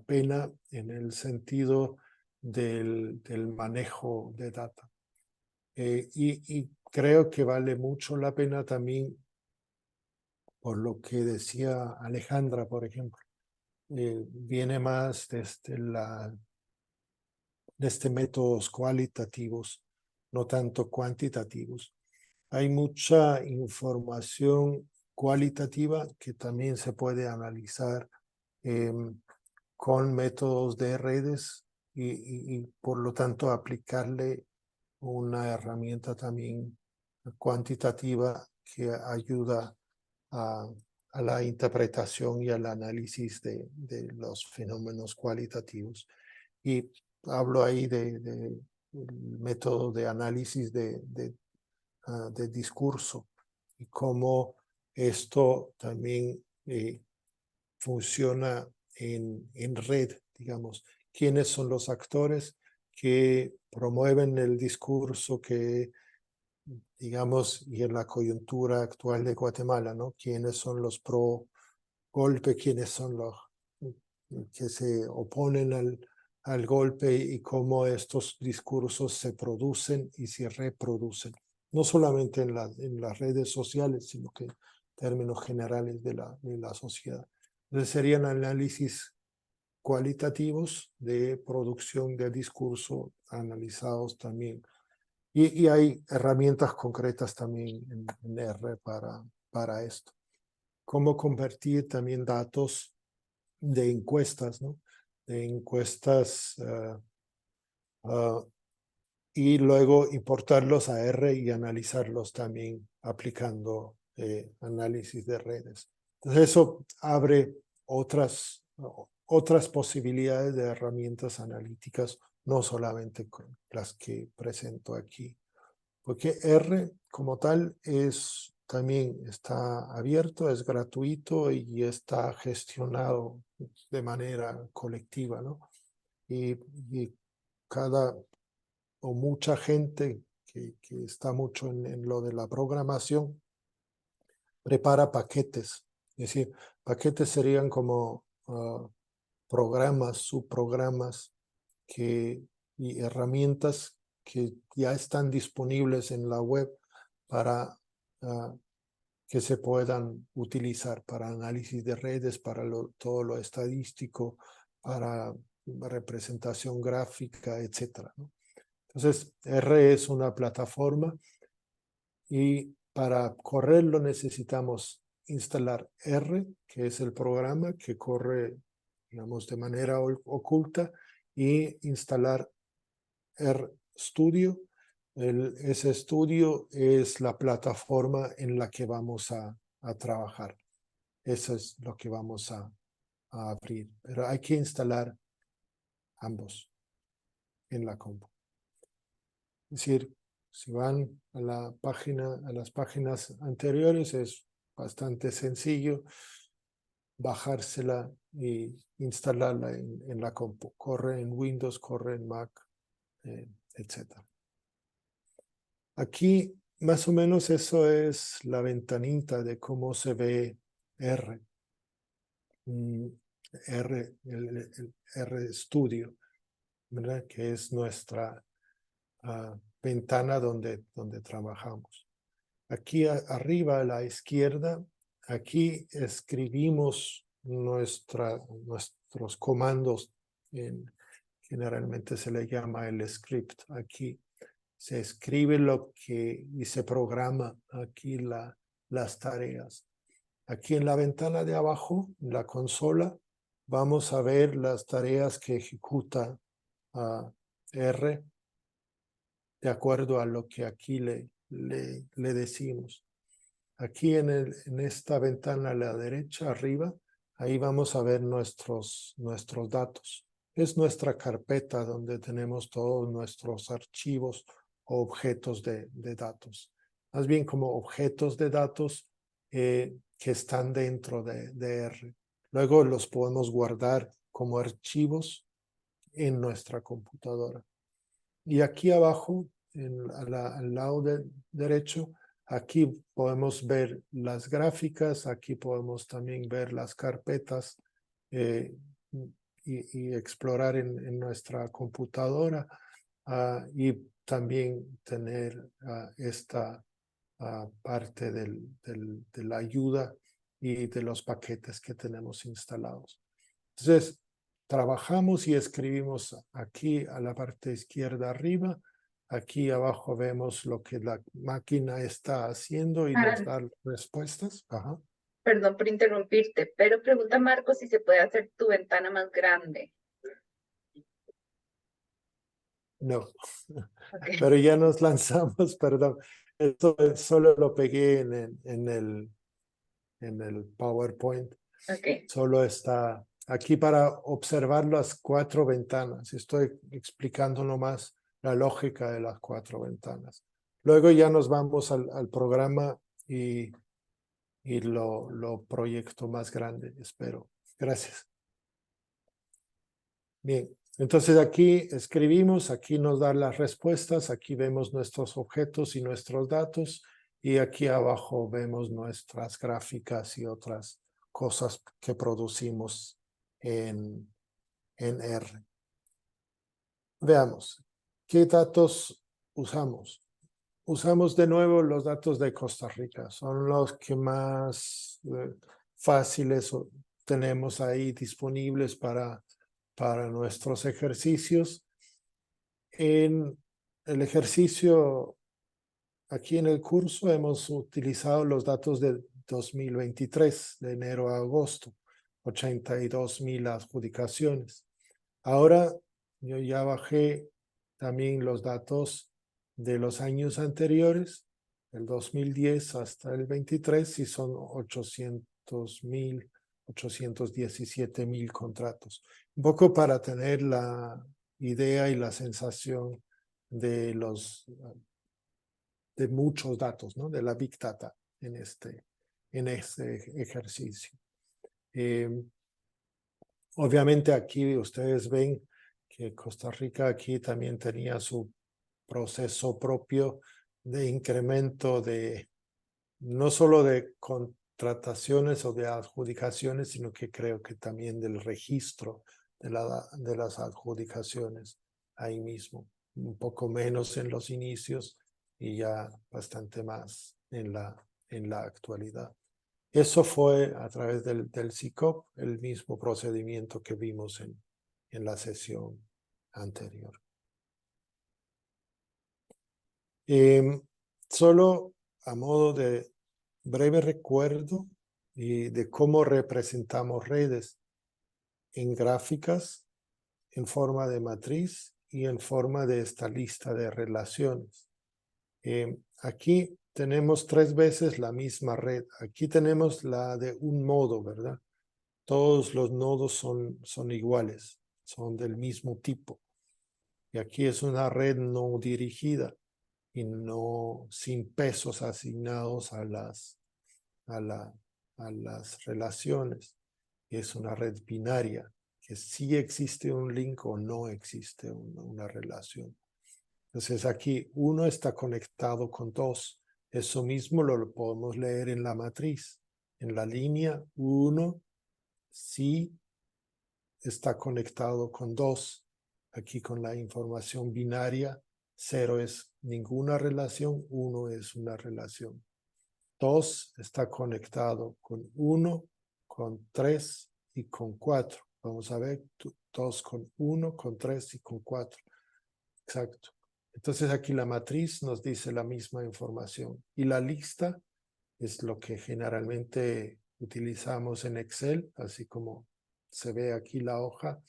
pena en el sentido del manejo de data. Y creo que vale mucho la pena también por lo que decía Alejandra, por ejemplo. Viene más desde métodos cualitativos, no tanto cuantitativos. Hay mucha información cualitativa que también se puede analizar con métodos de redes y por lo tanto aplicarle una herramienta también cuantitativa que ayuda a la interpretación y al análisis de los fenómenos cualitativos. Y hablo ahí del método de análisis de discurso y cómo esto también funciona en red, digamos. ¿Quiénes son los actores que promueven el discurso que, digamos, y en la coyuntura actual de Guatemala, ¿no? ¿Quiénes son los pro golpe, quiénes son los que se oponen al golpe y cómo estos discursos se producen y se reproducen, no solamente en las redes sociales, sino que en términos generales de la sociedad. Entonces serían análisis cualitativos de producción de discurso analizados también. Y hay herramientas concretas también en R para esto. Cómo convertir también datos de encuestas, ¿no? De encuestas y luego importarlos a R y analizarlos también aplicando análisis de redes. Entonces eso abre otras posibilidades de herramientas analíticas, no solamente con las que presento aquí. Porque R como tal también está abierto, es gratuito y está gestionado de manera colectiva, ¿no? Y cada o mucha gente que está mucho en lo de la programación prepara paquetes. Es decir, paquetes serían como programas, subprogramas y herramientas que ya están disponibles en la web para que se puedan utilizar para análisis de redes, para todo lo estadístico, para representación gráfica, etc., ¿no? Entonces, R es una plataforma y para correrlo necesitamos instalar R, que es el programa que corre, digamos, de manera oculta, y instalar RStudio. Ese estudio es la plataforma en la que vamos a trabajar. Eso es lo que vamos a abrir. Pero hay que instalar ambos en la compu. Es decir, si van a las páginas anteriores, es bastante sencillo bajársela y instalarla en la compu. Corre en Windows, corre en Mac, etc. Aquí, más o menos, eso es la ventanita de cómo se ve R. El RStudio, ¿verdad? Que es nuestra ventana donde trabajamos. Aquí arriba a la izquierda, aquí escribimos nuestros comandos. Generalmente se le llama el script. Aquí se escribe y se programa aquí las tareas. Aquí en la ventana de abajo, en la consola, vamos a ver las tareas que ejecuta R de acuerdo a lo que aquí le decimos. Aquí en esta ventana a la derecha, arriba, ahí vamos a ver nuestros datos. Es nuestra carpeta donde tenemos todos nuestros archivos o objetos de datos. Más bien como objetos de datos que están dentro de R. Luego los podemos guardar como archivos en nuestra computadora. Y aquí abajo, al lado derecho, aquí podemos ver las gráficas, aquí podemos también ver las carpetas y explorar en nuestra computadora y también tener esta parte de la ayuda y de los paquetes que tenemos instalados. Entonces, trabajamos y escribimos aquí a la parte izquierda arriba. Aquí abajo vemos lo que la máquina está haciendo y nos da respuestas. Ajá. Perdón por interrumpirte, pero pregunta Marco si se puede hacer tu ventana más grande. No, Okay. pero ya nos lanzamos, perdón. Esto solo lo pegué en el PowerPoint. Okay. Solo está aquí para observar las 4 ventanas. Estoy explicando nomás la lógica de las 4 ventanas. Luego ya nos vamos al programa y lo proyecto más grande, espero. Gracias. Bien, entonces aquí escribimos, aquí nos da las respuestas, aquí vemos nuestros objetos y nuestros datos y aquí abajo vemos nuestras gráficas y otras cosas que producimos en R. Veamos, ¿qué datos usamos? Usamos de nuevo los datos de Costa Rica. Son los que más fáciles tenemos ahí disponibles para nuestros ejercicios. En el ejercicio, aquí en el curso, hemos utilizado los datos de 2023, de enero a agosto, 82,000 adjudicaciones. Ahora yo ya bajé también los datos de los años anteriores, el 2010 hasta el 23, y son 800,000, 817,000 contratos. Un poco para tener la idea y la sensación de de muchos datos, ¿no? De la Big Data en este ejercicio. Obviamente aquí ustedes ven que Costa Rica aquí también tenía su proceso propio de incremento de no solo de contrataciones o de adjudicaciones, sino que creo que también del registro de las adjudicaciones ahí mismo. Un poco menos en los inicios y ya bastante más en la actualidad. Eso fue a través del SICOP, el mismo procedimiento que vimos en la sesión anterior. Solo a modo de breve recuerdo y de cómo representamos redes en gráficas, en forma de matriz y en forma de esta lista de relaciones. Aquí tenemos 3 veces la misma red. Aquí tenemos la de un nodo, ¿verdad? Todos los nodos son iguales, son del mismo tipo. Y aquí es una red no dirigida y no sin pesos asignados a las relaciones. Es una red binaria, que sí existe un link o no existe una relación. Entonces aquí uno está conectado con 2. Eso mismo lo podemos leer en la matriz. En la línea 1 sí está conectado con 2. Aquí con la información binaria, 0 es ninguna relación, 1 es una relación. 2 está conectado con 1, con 3 y con 4. Vamos a ver, 2 con 1, con 3 y con 4. Exacto. Entonces aquí la matriz nos dice la misma información. Y la lista es lo que generalmente utilizamos en Excel, así como se ve aquí la hoja.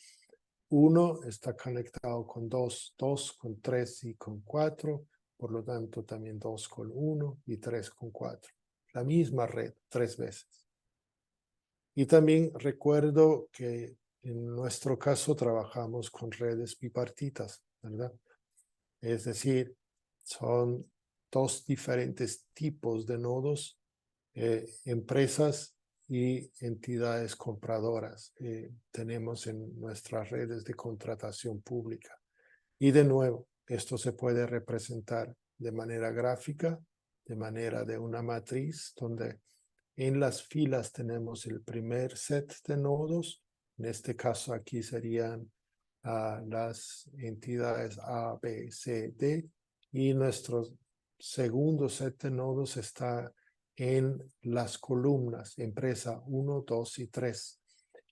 1 está conectado con 2, 2 con 3 y con 4, por lo tanto también 2 con 1 y 3 con 4. La misma red 3 veces. Y también recuerdo que en nuestro caso trabajamos con redes bipartitas, ¿verdad? Es decir, son 2 diferentes tipos de nodos, empresas y entidades compradoras tenemos en nuestras redes de contratación pública. Y de nuevo, esto se puede representar de manera gráfica, de manera de una matriz, donde en las filas tenemos el primer set de nodos. En este caso aquí serían las entidades A, B, C, D. Y nuestro segundo set de nodos está en las columnas, empresa 1, 2 y 3.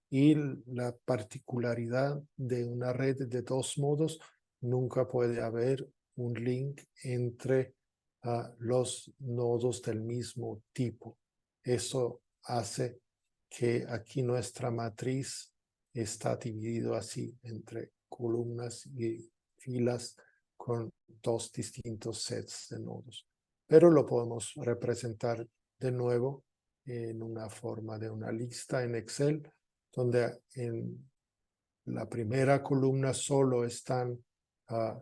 Y la particularidad de una red de 2 modos, nunca puede haber un link entre los nodos del mismo tipo. Eso hace que aquí nuestra matriz está dividido así entre columnas y filas con 2 distintos sets de nodos. Pero lo podemos representar de nuevo en una forma de una lista en Excel, donde en la primera columna solo están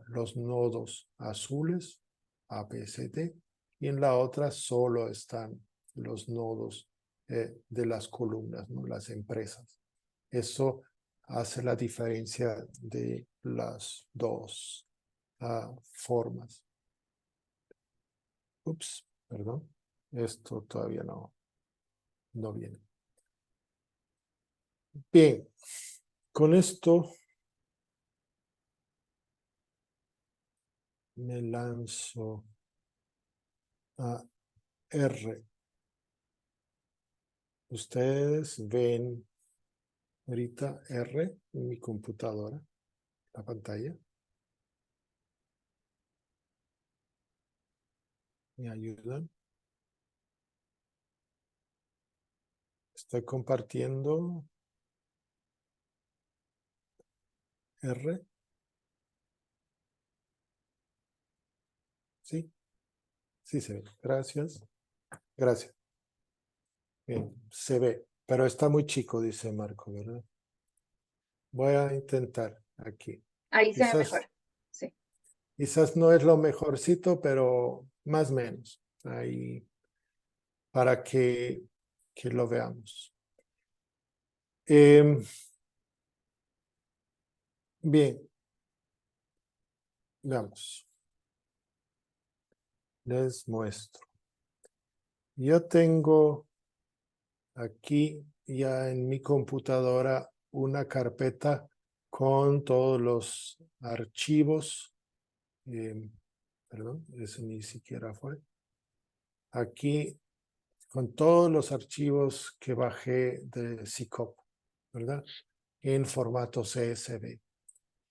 los nodos azules, A, B, C, D, y en la otra solo están los nodos de las columnas, ¿no? Las empresas. Eso hace la diferencia de las dos formas. Ups, perdón. Esto todavía no viene. Bien, con esto me lanzo a R. Ustedes ven ahorita R en mi computadora, la pantalla. ¿Me ayudan? Estoy compartiendo R. ¿Sí? Sí se ve. Gracias. Gracias. Bien, se ve. Pero está muy chico, dice Marco, ¿verdad? Voy a intentar aquí. Ahí se ve Quizás, mejor. Sí. quizás no es lo mejorcito, pero más o menos. Ahí para que lo veamos. Bien, veamos. Les muestro. Yo tengo aquí ya en mi computadora una carpeta con todos los archivos. Perdón, ese ni siquiera fue. Aquí con todos los archivos que bajé de CICOP, ¿verdad? En formato CSV,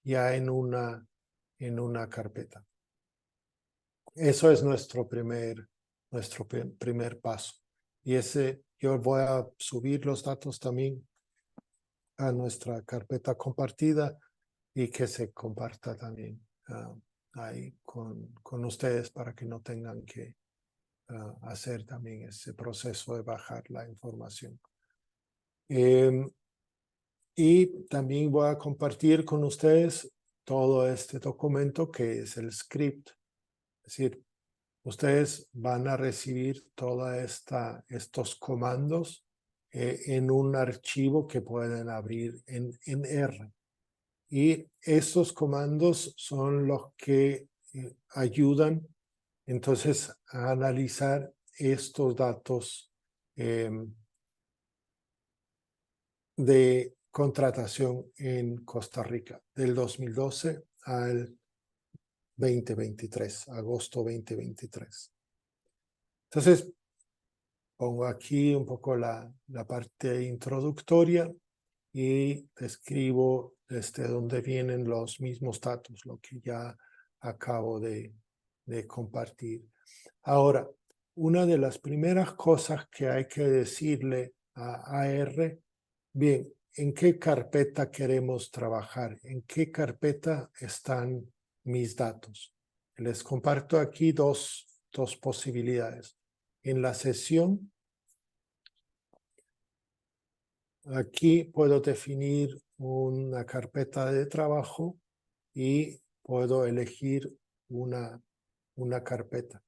ya en una carpeta. Eso es nuestro primer paso. Y yo voy a subir los datos también a nuestra carpeta compartida y que se comparta también ahí con ustedes para que no tengan que hacer también ese proceso de bajar la información. Y también voy a compartir con ustedes todo este documento que es el script. Es decir, ustedes van a recibir todos estos comandos en un archivo que pueden abrir en R. Y estos comandos son los que ayudan entonces a analizar estos datos de contratación en Costa Rica del 2012 al 2023, agosto 2023. Entonces, pongo aquí un poco la parte introductoria y describo desde dónde vienen los mismos datos, lo que ya acabo de compartir. Ahora, una de las primeras cosas que hay que decirle a AR, bien, ¿en qué carpeta queremos trabajar? ¿En qué carpeta están mis datos? Les comparto aquí dos posibilidades. En la sesión, aquí puedo definir una carpeta de trabajo y puedo elegir una carpeta.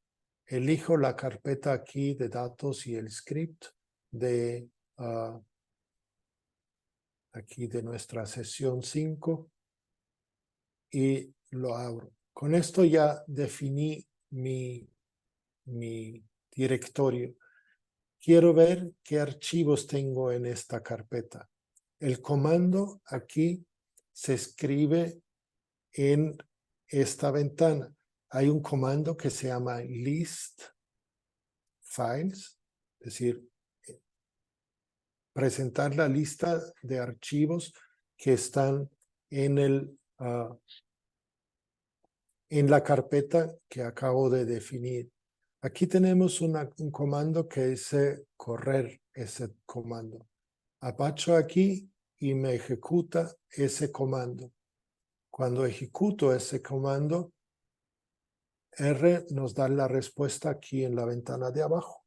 Elijo la carpeta aquí de datos y el script de aquí de nuestra sesión 5 y lo abro. Con esto ya definí mi directorio. Quiero ver qué archivos tengo en esta carpeta. El comando aquí se escribe en esta ventana. Hay un comando que se llama list files, es decir, presentar la lista de archivos que están en la carpeta que acabo de definir. Aquí tenemos un comando que dice correr ese comando. Apacho aquí y me ejecuta ese comando. Cuando ejecuto ese comando, R nos da la respuesta aquí en la ventana de abajo.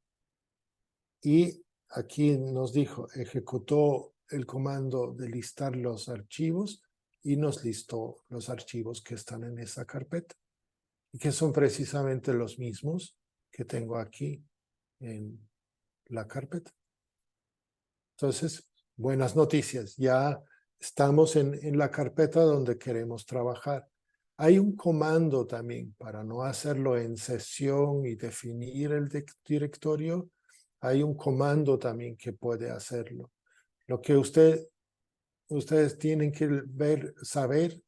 Y aquí nos dijo, ejecutó el comando de listar los archivos y nos listó los archivos que están en esa carpeta y que son precisamente los mismos que tengo aquí en la carpeta. Entonces, buenas noticias, ya estamos en la carpeta donde queremos trabajar. Hay un comando también para no hacerlo en sesión y definir el directorio. Hay un comando también que puede hacerlo. Lo que usted ustedes tienen que saber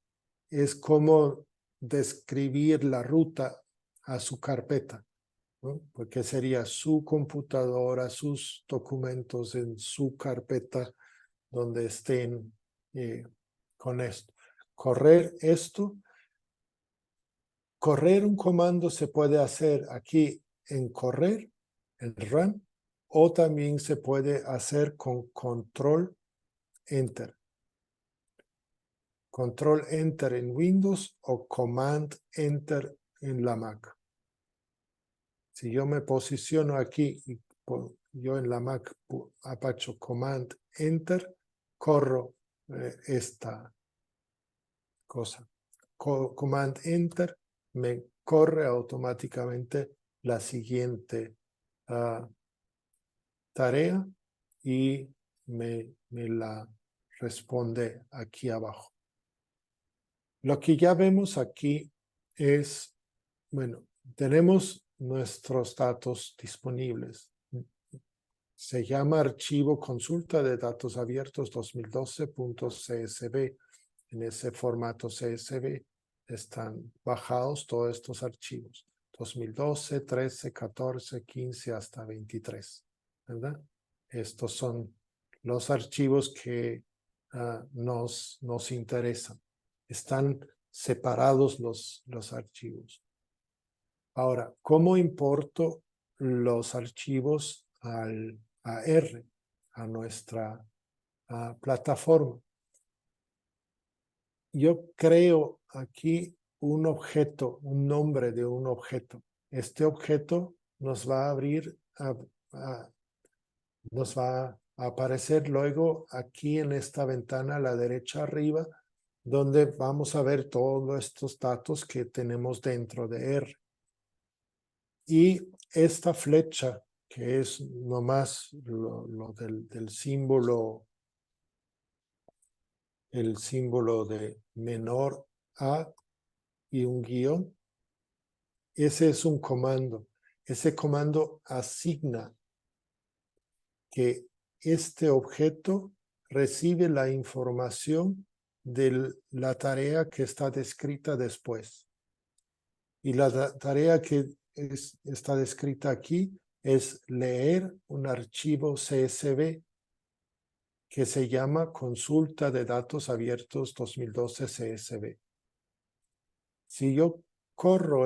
es cómo describir la ruta a su carpeta, ¿no? Porque sería su computadora, sus documentos en su carpeta donde estén con esto. Correr un comando se puede hacer aquí en correr, en run, o también se puede hacer con control enter. Control enter en Windows o command enter en la Mac. Si yo me posiciono aquí y yo en la Mac apacho command enter, corro esta cosa. Command enter me corre automáticamente la siguiente tarea y me la responde aquí abajo. Lo que ya vemos aquí es, bueno, tenemos nuestros datos disponibles. Se llama archivo consulta de datos abiertos 2012.csv. En ese formato CSV están bajados todos estos archivos. 2012, 13, 14, 15 hasta 23. ¿Verdad? Estos son los archivos que nos interesan. Están separados los archivos. Ahora, ¿cómo importo los archivos a R, a nuestra plataforma? Yo creo aquí un objeto, un nombre de un objeto. Este objeto nos va a abrir, nos va a aparecer luego aquí en esta ventana a la derecha arriba, donde vamos a ver todos estos datos que tenemos dentro de R. Y esta flecha, que es nomás lo del símbolo, el símbolo de menor a y un guión, ese es un comando. Ese comando asigna que este objeto recibe la información de la tarea que está descrita después. Y la tarea que está descrita aquí es leer un archivo CSV que se llama Consulta de Datos Abiertos 2012 CSV. Si yo corro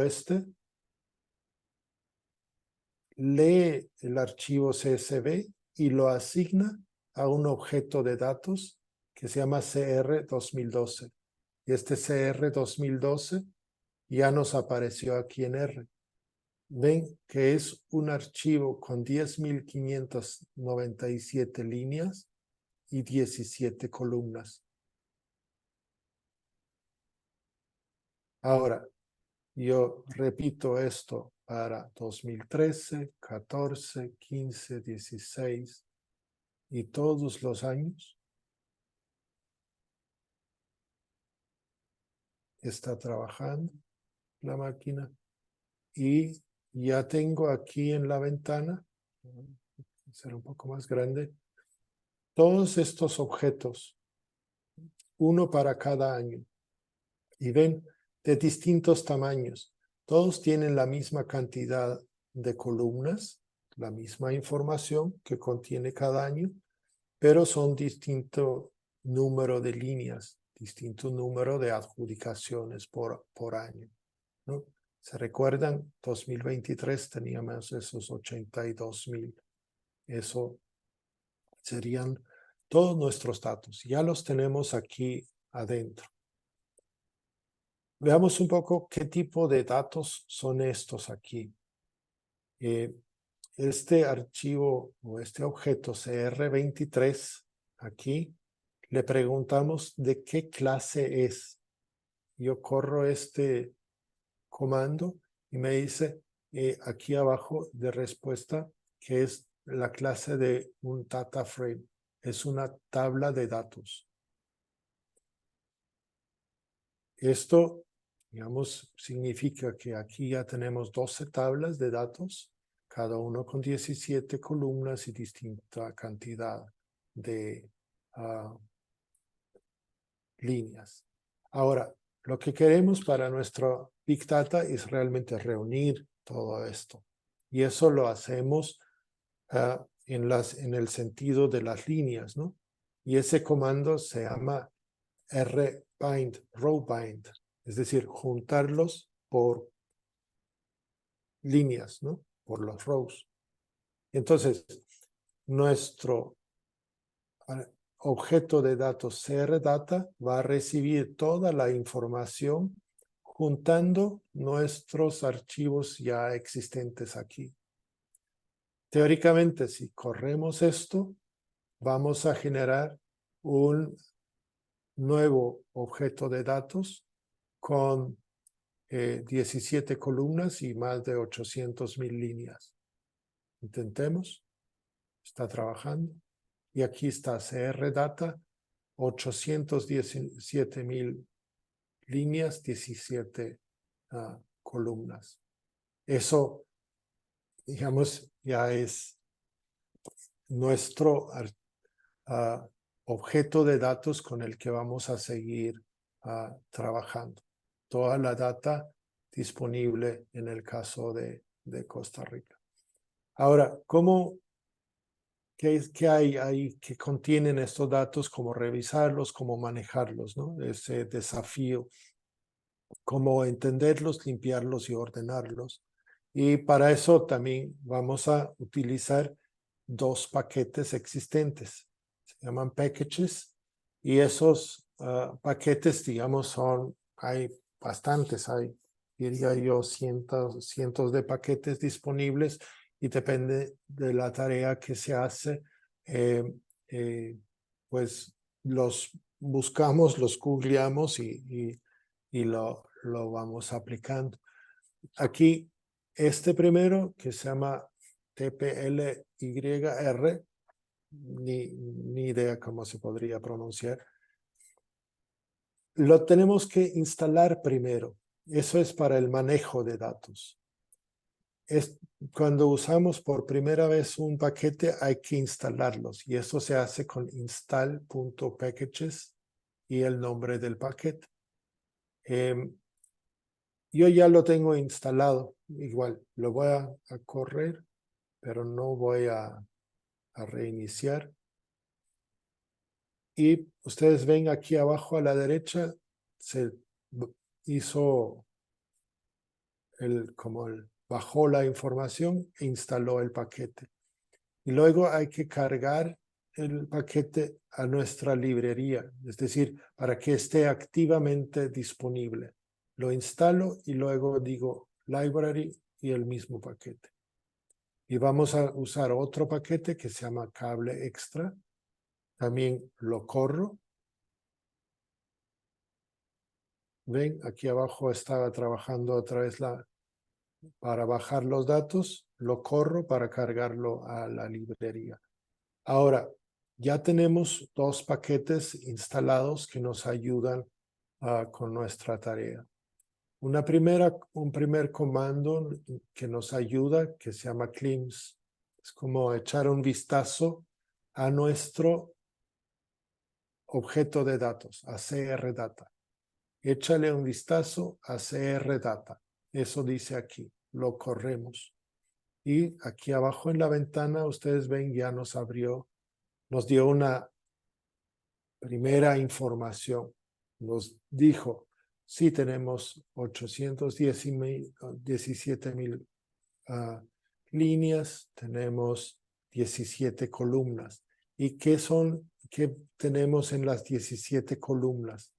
lee el archivo CSV y lo asigna a un objeto de datos que se llama CR 2012. Y este CR 2012 ya nos apareció aquí en R. Ven que es un archivo con 10.597 líneas y 17 columnas. Ahora, yo repito esto para 2013, 14, 15, 16 y todos los años. Está trabajando la máquina y ya tengo aquí en la ventana, será un poco más grande, todos estos objetos, uno para cada año. Y ven, de distintos tamaños. Todos tienen la misma cantidad de columnas, la misma información que contiene cada año, pero son distinto número de líneas, distinto número de adjudicaciones por año, ¿no? ¿Se recuerdan? 2023 teníamos esos 82.000. Eso serían todos nuestros datos. Ya los tenemos aquí adentro. Veamos un poco qué tipo de datos son estos aquí. Este archivo o este objeto CR23 aquí, le preguntamos de qué clase es. Yo corro este comando y me dice aquí abajo de respuesta que es la clase de un data frame. Es una tabla de datos. Esto, digamos, significa que aquí ya tenemos 12 tablas de datos, cada uno con 17 columnas y distinta cantidad de líneas. Ahora, lo que queremos para nuestro Big Data es realmente reunir todo esto. Y eso lo hacemos en el sentido de las líneas, ¿no? Y ese comando se llama rbind, row bind, es decir, juntarlos por líneas, ¿no? Por los rows. Entonces, nuestro objeto de datos CRData va a recibir toda la información juntando nuestros archivos ya existentes aquí. Teóricamente, si corremos esto, vamos a generar un nuevo objeto de datos con 17 columnas y más de 800,000 líneas. Intentemos. Está trabajando. Y aquí está CRData, 817,000 líneas, 17 columnas. Eso, digamos, ya es nuestro objeto de datos con el que vamos a seguir trabajando. Toda la data disponible en el caso de Costa Rica. Ahora, ¿qué hay ahí que contienen estos datos? ¿Cómo revisarlos? ¿Cómo manejarlos? ¿No? Ese desafío. ¿Cómo entenderlos, limpiarlos y ordenarlos? Y para eso también vamos a utilizar dos paquetes existentes. Se llaman packages. Y esos paquetes, digamos, hay bastantes, diría yo, cientos de paquetes disponibles y depende de la tarea que se hace, pues los buscamos, los googleamos y lo vamos aplicando. Aquí, este primero, que se llama TPLYR, ni idea cómo se podría pronunciar, lo tenemos que instalar primero. Eso es para el manejo de datos. Cuando usamos por primera vez un paquete hay que instalarlos y eso se hace con install.packages y el nombre del paquete. Yo ya lo tengo instalado, igual lo voy a correr, pero no voy a reiniciar. Y ustedes ven aquí abajo a la derecha, se hizo bajó la información e instaló el paquete. Y luego hay que cargar el paquete a nuestra librería, es decir, para que esté activamente disponible. Lo instalo y luego digo library y el mismo paquete. Y vamos a usar otro paquete que se llama cable extra. También lo corro. Ven, aquí abajo estaba trabajando otra vez para bajar los datos. Lo corro para cargarlo a la librería. Ahora, ya tenemos dos paquetes instalados que nos ayudan con nuestra tarea. Un primer comando que nos ayuda, que se llama cleans, es como echar un vistazo a nuestro objeto de datos, a CRData. Échale un vistazo a CRData. Eso dice aquí, lo corremos. Y aquí abajo en la ventana, ustedes ven, ya nos dio una primera información. Nos dijo, sí tenemos 817,000 líneas, tenemos 17 columnas. ¿Y qué tenemos en las 17 columnas?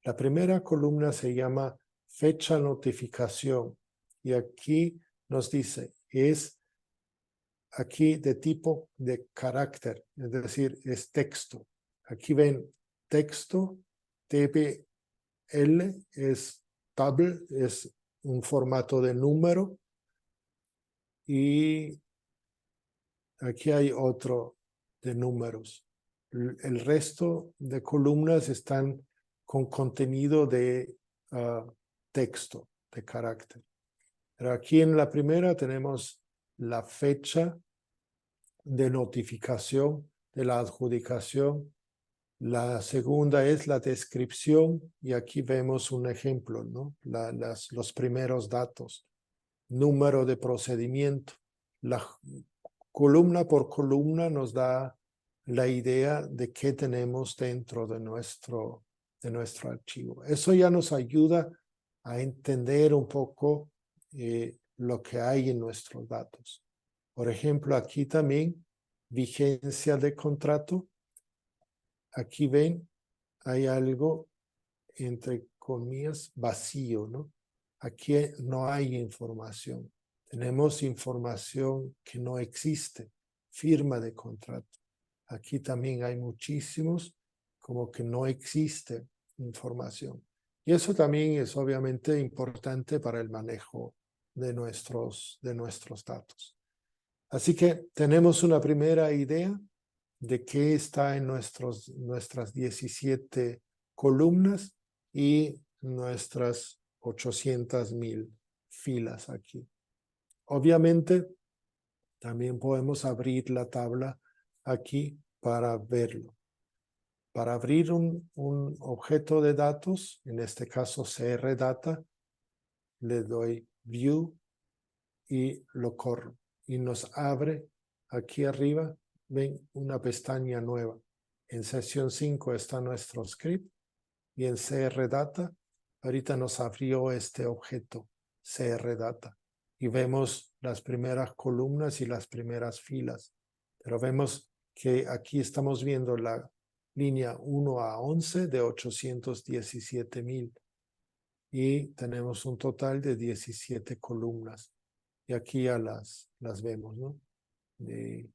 La primera columna se llama fecha notificación y aquí nos dice, es aquí de tipo de carácter, es decir, es texto. Aquí ven texto, TBL es table, es un formato de número y aquí hay otro de números. El resto de columnas están con contenido de texto, de carácter. Pero aquí en la primera tenemos la fecha de notificación de la adjudicación La segunda es la descripción y aquí vemos un ejemplo, ¿no? Los primeros datos, número de procedimiento. La columna por columna nos da la idea de qué tenemos dentro de nuestro archivo. Eso ya nos ayuda a entender un poco lo que hay en nuestros datos. Por ejemplo, aquí también, vigencia de contrato. Aquí ven, hay algo, entre comillas, vacío, ¿no? Aquí no hay información. Tenemos información que no existe, firma de contrato. Aquí también hay muchísimos, como que no existe información. Y eso también es obviamente importante para el manejo de nuestros datos. Así que tenemos una primera idea de qué está en nuestras 17 columnas y nuestras 800,000 filas aquí. Obviamente, también podemos abrir la tabla aquí para verlo. Para abrir un objeto de datos, en este caso CR Data, le doy View y lo corro. Y nos abre aquí arriba, ven, una pestaña nueva. En sesión 5 está nuestro script y en CR Data, ahorita nos abrió este objeto CR Data. Y vemos las primeras columnas y las primeras filas. Pero vemos que aquí estamos viendo la línea 1 a 11 de 817,000. Y tenemos un total de 17 columnas. Y aquí ya las vemos, ¿no? De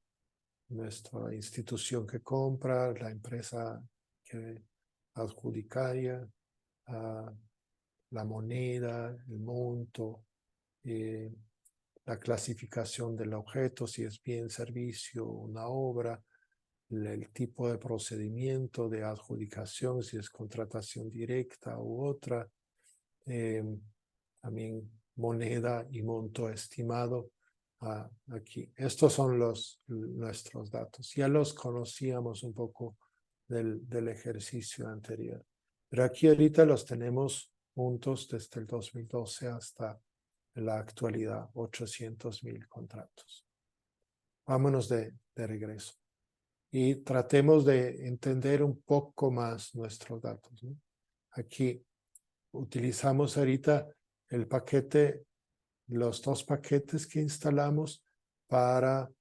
nuestra institución que compra, la empresa que adjudicaria, la moneda, el monto, la clasificación del objeto, si es bien, servicio, una obra, el tipo de procedimiento de adjudicación, si es contratación directa u otra, también moneda y monto estimado aquí. Estos son nuestros datos. Ya los conocíamos un poco del ejercicio anterior. Pero aquí ahorita los tenemos juntos desde el 2012 hasta la actualidad, 800,000 contratos. Vámonos de regreso y tratemos de entender un poco más nuestros datos, ¿no? Aquí utilizamos ahorita el paquete, los dos paquetes que instalamos para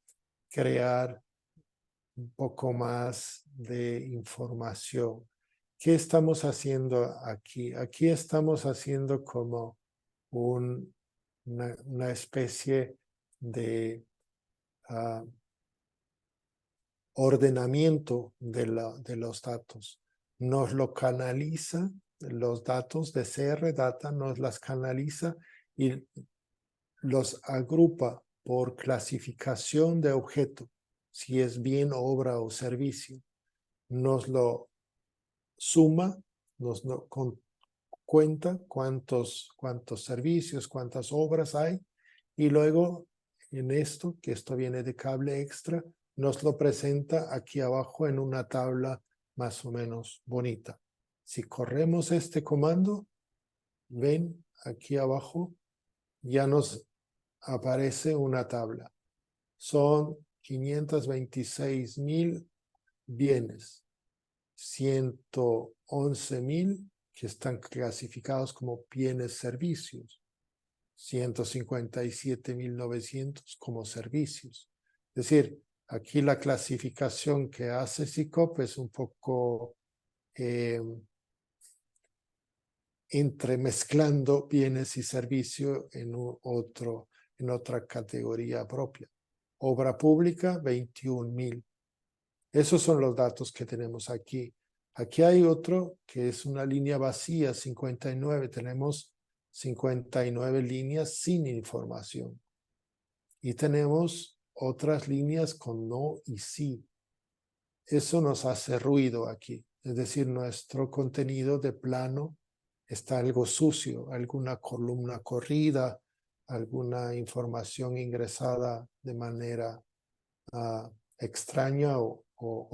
crear un poco más de información. ¿Qué estamos haciendo aquí? Aquí estamos haciendo como una especie de ordenamiento de los datos. Nos lo canaliza, los datos de CR Data nos las canaliza y los agrupa por clasificación de objeto, si es bien, obra o servicio. Nos lo suma, cuenta cuántos servicios, cuántas obras hay, y luego en esto, que esto viene de cable extra, nos lo presenta aquí abajo en una tabla más o menos bonita. Si corremos este comando, ven aquí abajo, ya nos aparece una tabla. Son 526,000 bienes, 111,000 que están clasificados como bienes servicios, 157,900 como servicios. Es decir, aquí la clasificación que hace SICOP es un poco entremezclando bienes y servicios en otra categoría propia. Obra pública, 21,000. Esos son los datos que tenemos aquí. Aquí hay otro que es una línea vacía, 59. Tenemos 59 líneas sin información. Y tenemos otras líneas con no y sí. Eso nos hace ruido aquí. Es decir, nuestro contenido de plano está algo sucio, alguna columna corrida, alguna información ingresada de manera extraña o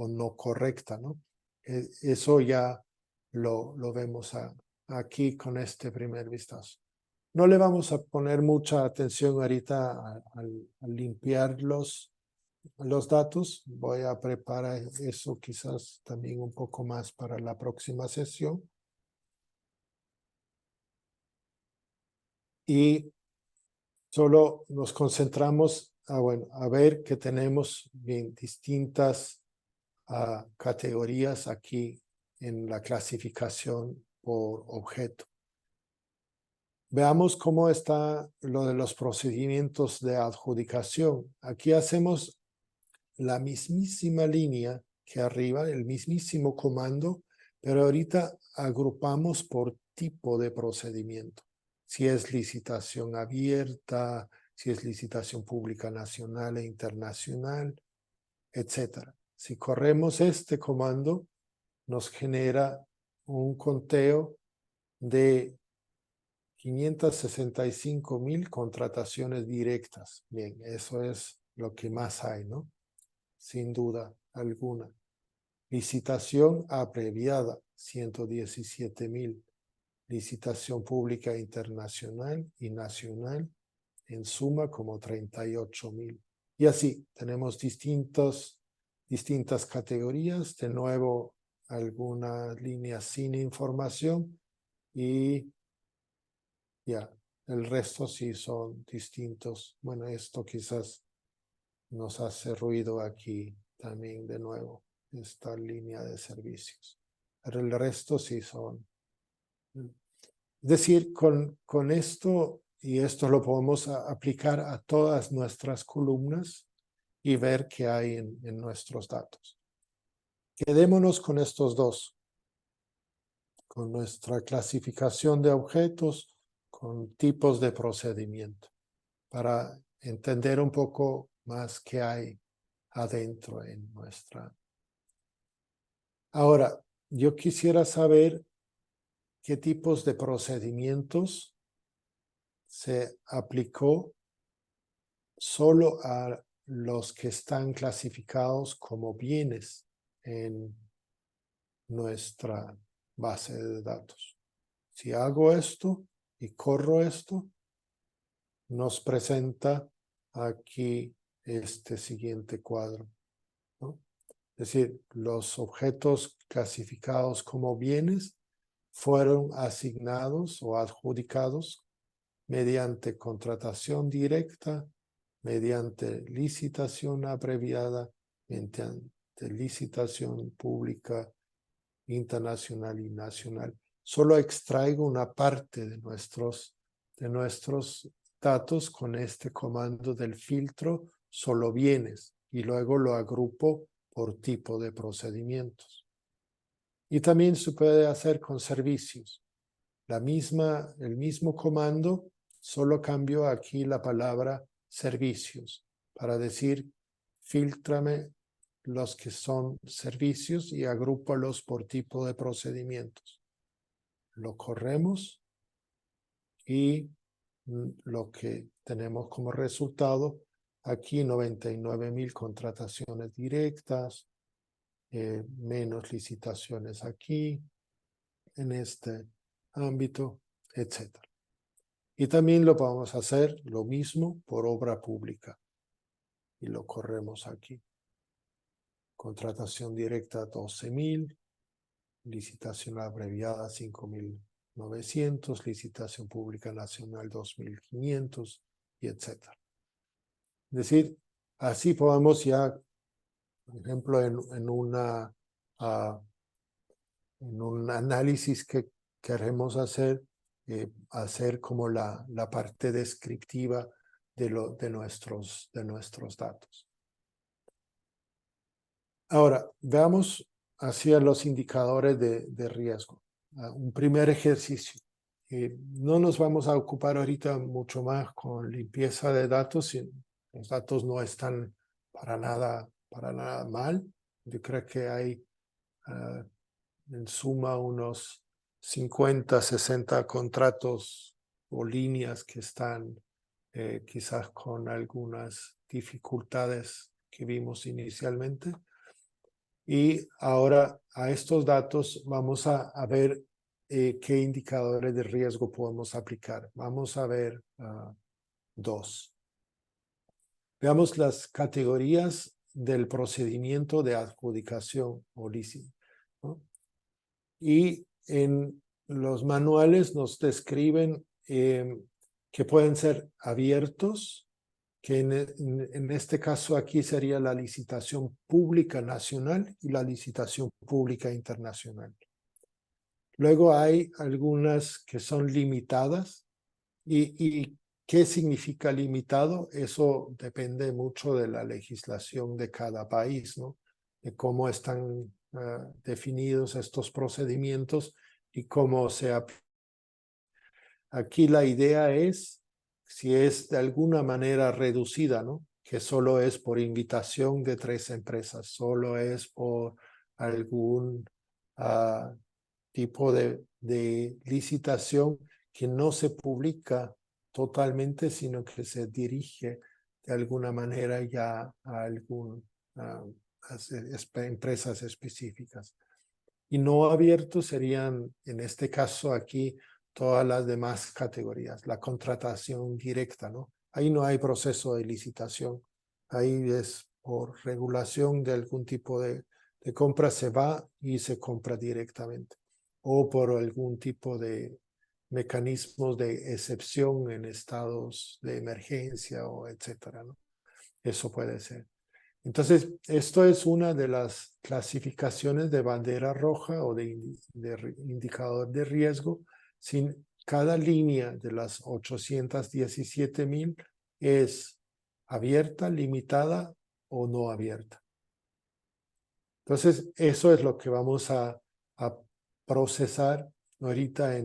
no correcta, ¿no? Eso ya lo vemos aquí con este primer vistazo. No le vamos a poner mucha atención ahorita a limpiar los datos. Voy a preparar eso quizás también un poco más para la próxima sesión. Y solo nos concentramos a ver que tenemos bien distintas categorías aquí en la clasificación por objeto. Veamos cómo está lo de los procedimientos de adjudicación. Aquí hacemos la mismísima línea que arriba, el mismísimo comando, pero ahorita agrupamos por tipo de procedimiento. Si es licitación abierta, si es licitación pública nacional e internacional, etc. Si corremos este comando, nos genera un conteo de 565,000 contrataciones directas. Bien, eso es lo que más hay, ¿no? Sin duda alguna. Licitación abreviada, 117,000. Licitación pública internacional y nacional, en suma como 38,000. Y así, tenemos distintas categorías. De nuevo, algunas líneas sin información y ya, el resto sí son distintos. Bueno, esto quizás nos hace ruido aquí también de nuevo, esta línea de servicios. Pero el resto sí son. Es decir, con esto, y esto lo podemos aplicar a todas nuestras columnas y ver qué hay en nuestros datos. Quedémonos con estos dos, con nuestra clasificación de objetos, con tipos de procedimiento, para entender un poco más qué hay adentro en nuestra. Ahora, yo quisiera saber qué tipos de procedimientos se aplicó solo a los que están clasificados como bienes en nuestra base de datos. Si hago esto y corro esto, nos presenta aquí este siguiente cuadro, ¿no? Es decir, los objetos clasificados como bienes fueron asignados o adjudicados mediante contratación directa, mediante licitación abreviada, mediante licitación pública internacional y nacional. Solo extraigo una parte de nuestros datos con este comando del filtro solo bienes y luego lo agrupo por tipo de procedimientos. Y también se puede hacer con servicios. El mismo comando, solo cambio aquí la palabra servicios para decir fíltrame los que son servicios y agrúpalos por tipo de procedimientos. Lo corremos y lo que tenemos como resultado aquí 99,000 contrataciones directas, menos licitaciones aquí, en este ámbito, etc. Y también lo vamos a hacer lo mismo por obra pública. Y lo corremos aquí. Contratación directa 12,000, licitación abreviada 5,900, licitación pública nacional 2,500 y etc. Es decir, así podemos ya, por ejemplo, en un análisis que queremos hacer como la parte descriptiva de nuestros datos. Ahora, veamos hacia los indicadores de riesgo. Un primer ejercicio. No nos vamos a ocupar ahorita mucho más con limpieza de datos. Los datos no están para nada mal. Yo creo que hay en suma unos 50, 60 contratos o líneas que están quizás con algunas dificultades que vimos inicialmente. Y ahora a estos datos vamos a ver qué indicadores de riesgo podemos aplicar. Vamos a ver dos. Veamos las categorías del procedimiento de adjudicación o leasing, ¿no? Y en los manuales nos describen que pueden ser abiertos, que en este caso aquí sería la licitación pública nacional y la licitación pública internacional. Luego hay algunas que son limitadas. ¿Y qué significa limitado? Eso depende mucho de la legislación de cada país, ¿no? De cómo están definidos estos procedimientos y cómo se aplican. Aquí la idea es, si es de alguna manera reducida, ¿no? Que solo es por invitación de 3 empresas, solo es por algún tipo de licitación que no se publica totalmente, sino que se dirige de alguna manera ya a empresas específicas. Y no abiertos serían, en este caso aquí, todas las demás categorías. La contratación directa, ¿no? Ahí no hay proceso de licitación. Ahí es por regulación de algún tipo de compra, se va y se compra directamente. O por algún tipo de mecanismos de excepción en estados de emergencia o etcétera, ¿no? Eso puede ser. Entonces, esto es una de las clasificaciones de bandera roja o de indicador de riesgo. Sin cada línea de las 817,000 es abierta, limitada o no abierta. Entonces, eso es lo que vamos a procesar ahorita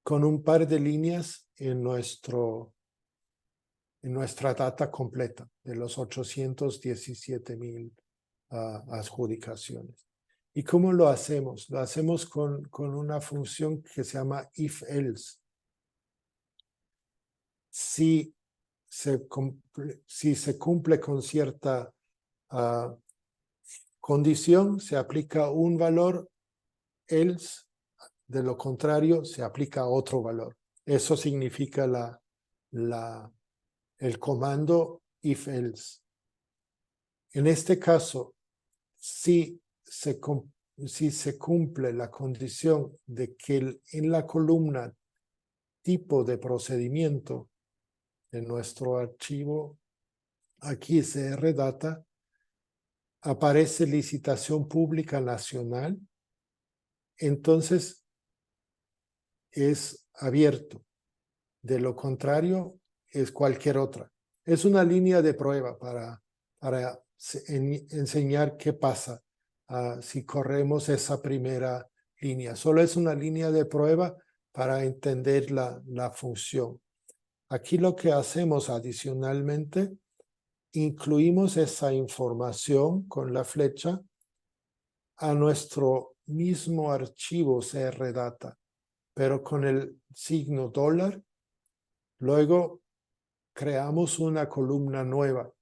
con un par de líneas en nuestra data completa de los 817,000 adjudicaciones. ¿Y cómo lo hacemos? Lo hacemos con una función que se llama if-else. Si se cumple con cierta condición, se aplica un valor, else, de lo contrario, se aplica otro valor. Eso significa el comando if-else. En este caso, si se cumple la condición de que en la columna tipo de procedimiento de nuestro archivo, aquí CRData, aparece licitación pública nacional, entonces es abierto. De lo contrario, es cualquier otra. Es una línea de prueba para enseñar qué pasa si corremos esa primera línea. Solo es una línea de prueba para entender la función. Aquí lo que hacemos adicionalmente, incluimos esa información con la flecha a nuestro mismo archivo CRData, pero con el signo $. Luego creamos una columna nueva.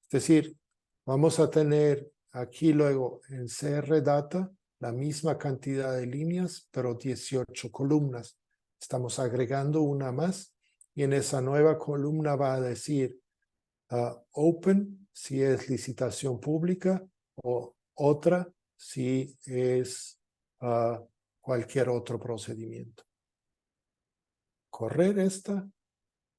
Es decir, vamos a tener aquí luego en CRData la misma cantidad de líneas, pero 18 columnas. Estamos agregando una más y en esa nueva columna va a decir open si es licitación pública o otra si es cualquier otro procedimiento. Correr esta.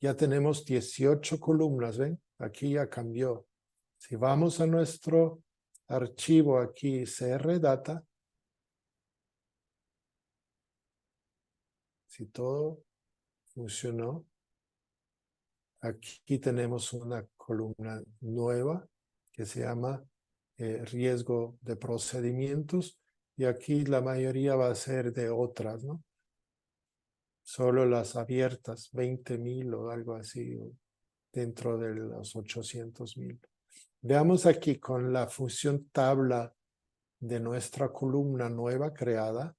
Ya tenemos 18 columnas, ¿ven? Aquí ya cambió. Si vamos a nuestro archivo aquí, CRData, si todo funcionó, aquí tenemos una columna nueva que se llama riesgo de procedimientos y aquí la mayoría va a ser de otras, ¿no? Solo las abiertas, 20,000 o algo así, dentro de los 800,000. Veamos aquí con la función tabla de nuestra columna nueva creada.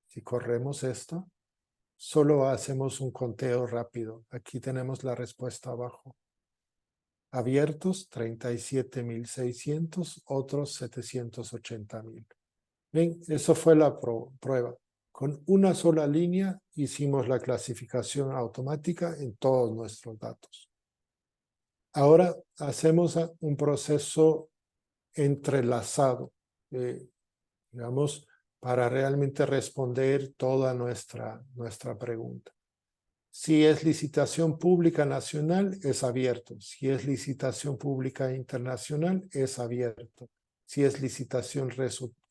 Si corremos esto, solo hacemos un conteo rápido. Aquí tenemos la respuesta abajo. abiertos, 37.600, otros 780.000. Bien, eso fue la prueba. Con una sola línea hicimos la clasificación automática en todos nuestros datos. Ahora hacemos un proceso entrelazado, digamos, para realmente responder toda nuestra pregunta. Si es licitación pública nacional, es abierto. Si es licitación pública internacional, es abierto. Si es licitación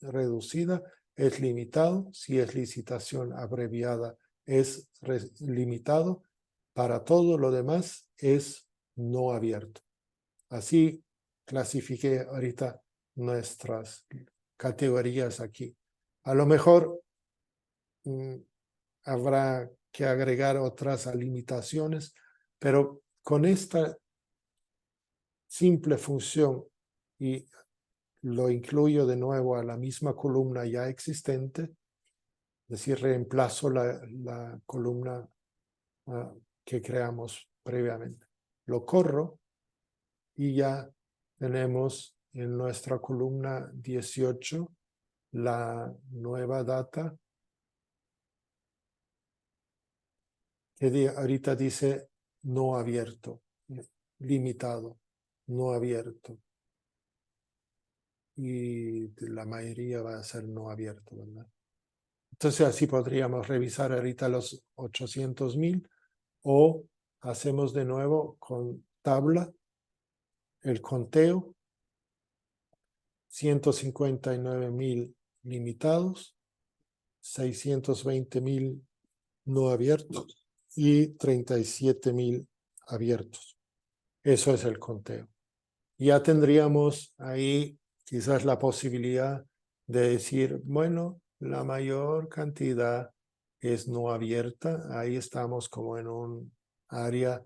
reducida, es limitado. Si es licitación abreviada, es limitado. Para todo lo demás, es no abierto. Así clasifiqué ahorita nuestras categorías aquí. A lo mejor habrá que agregar otras limitaciones, pero con esta simple función, y lo incluyo de nuevo a la misma columna ya existente, es decir, reemplazo la columna que creamos previamente. Lo corro y ya tenemos en nuestra columna 18 la nueva data que ahorita dice no abierto, limitado, no abierto. Y la mayoría va a ser no abierto, ¿verdad? Entonces así podríamos revisar ahorita los 800.000 o hacemos de nuevo con tabla el conteo, 159.000 limitados, 620.000 no abiertos y 37.000 abiertos. Eso es el conteo. Ya tendríamos ahí quizás la posibilidad de decir, bueno, la mayor cantidad es no abierta. Ahí estamos como en un área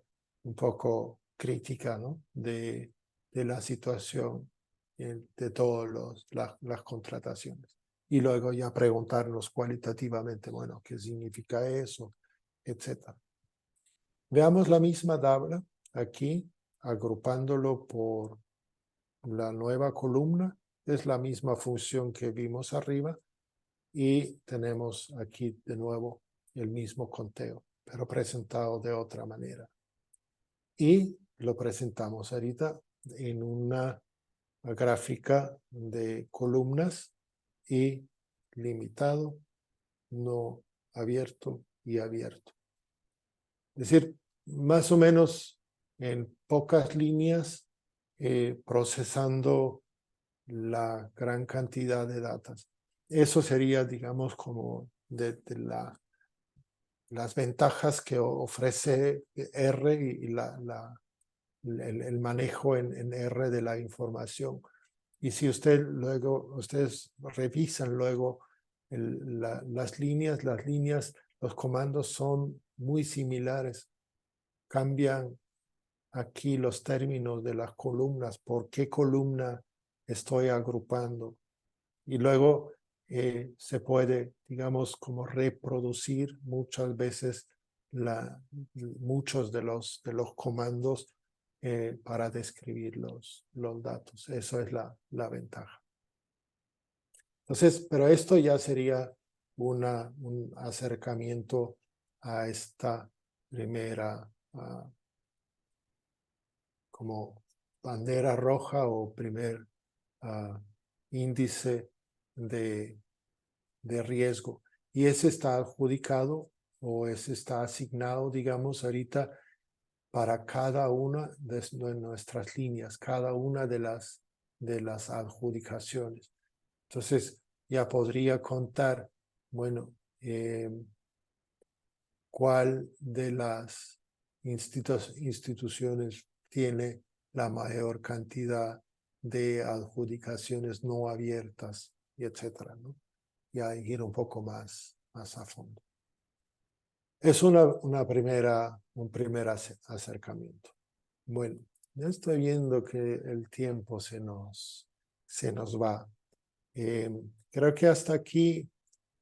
un poco crítica, ¿no? de la situación de todas las contrataciones. Y luego ya preguntarnos cualitativamente, bueno, ¿qué significa eso? Etcétera. Veamos la misma tabla aquí, agrupándolo por la nueva columna. Es la misma función que vimos arriba y tenemos aquí de nuevo el mismo conteo, pero presentado de otra manera. Y lo presentamos ahorita en una gráfica de columnas y limitado, no abierto y abierto. Es decir, más o menos en pocas líneas procesando la gran cantidad de datos. Eso sería, digamos, como de las ventajas que ofrece R y el manejo en R de la información. Y si ustedes revisan luego las líneas, los comandos son muy similares. Cambian aquí los términos de las columnas, por qué columna estoy agrupando. Y luego se puede, digamos, como reproducir muchas veces muchos de los comandos para describir los datos. Eso es la ventaja. Entonces, pero esto ya sería un acercamiento a esta primera como bandera roja o primer índice de riesgo. Y ese está adjudicado o ese está asignado, digamos, ahorita para cada una de nuestras líneas, cada una de las adjudicaciones. Entonces, ya podría contar, bueno, cuál de las instituciones tiene la mayor cantidad de adjudicaciones no abiertas, y etcétera, ¿no? Ya ir un poco más a fondo. Es un primer acercamiento. Bueno, ya estoy viendo que el tiempo se nos va. Creo que hasta aquí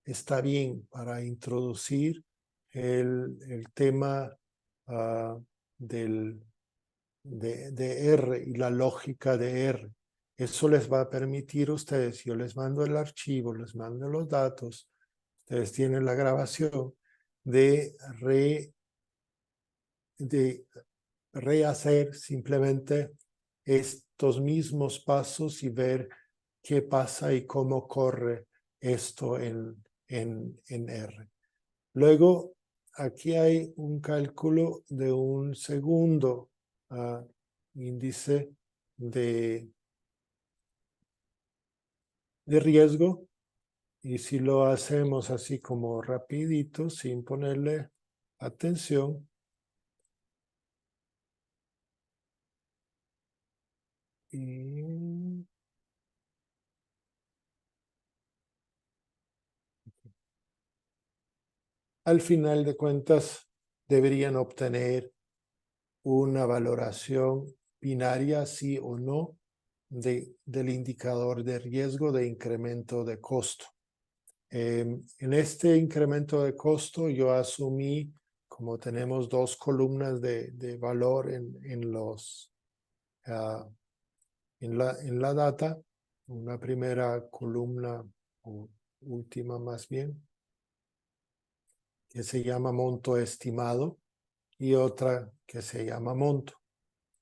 está bien para introducir el tema del de R y la lógica de R. Eso les va a permitir a ustedes, yo les mando el archivo, les mando los datos, ustedes tienen la grabación de rehacer simplemente estos mismos pasos y ver qué pasa y cómo corre esto en R. Luego, aquí hay un cálculo de un segundo índice de riesgo. Y si lo hacemos así como rapidito, sin ponerle atención, y al final de cuentas deberían obtener una valoración binaria, sí o no, del indicador de riesgo de incremento de costo. En este incremento de costo yo asumí, como tenemos dos columnas de valor en la data, una primera columna o última más bien, que se llama monto estimado, y otra que se llama monto.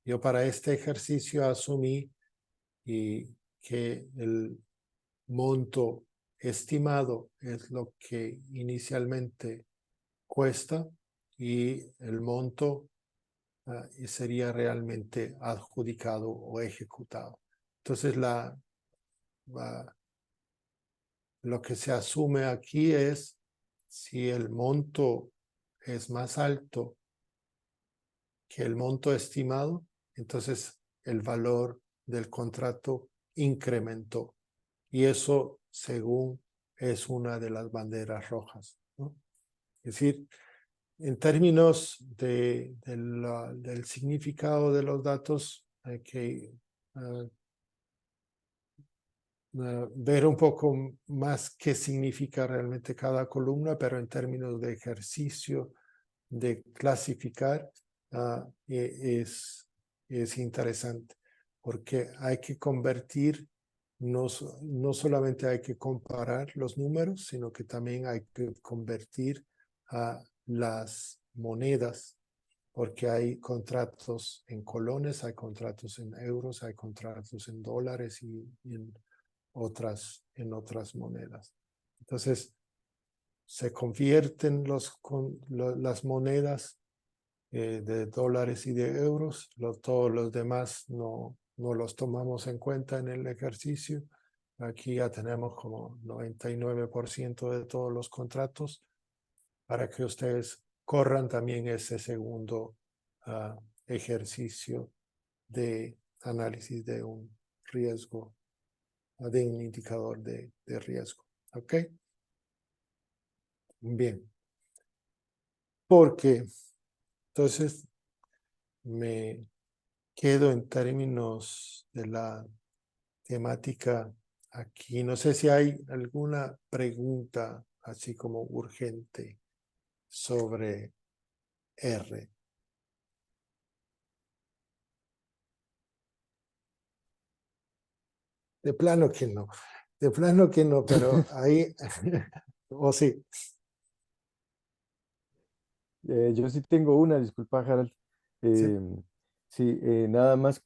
Yo para este ejercicio asumí que el monto estimado es lo que inicialmente cuesta y el monto sería realmente adjudicado o ejecutado. Entonces, lo que se asume aquí es si el monto es más alto que el monto estimado, entonces el valor del contrato incrementó. Y eso, según, es una de las banderas rojas, ¿no? Es decir, en términos del significado de los datos, hay que ver un poco más qué significa realmente cada columna, pero en términos de ejercicio, de clasificar, es interesante, porque hay que convertir, no solamente hay que comparar los números, sino que también hay que convertir a las monedas, porque hay contratos en colones, hay contratos en euros, hay contratos en dólares y en otras monedas. Entonces, se convierten las monedas de dólares y de euros. Todos los demás no los tomamos en cuenta en el ejercicio. Aquí ya tenemos como 99% de todos los contratos para que ustedes corran también ese segundo ejercicio de análisis de un riesgo, de un indicador de riesgo. ¿Ok? Bien. Porque entonces me quedo en términos de la temática aquí. No sé si hay alguna pregunta así como urgente sobre R. De plano que no. De plano que no, pero ahí, o sí. Yo sí tengo una, disculpa, Harald. Sí. Eh, sí, nada más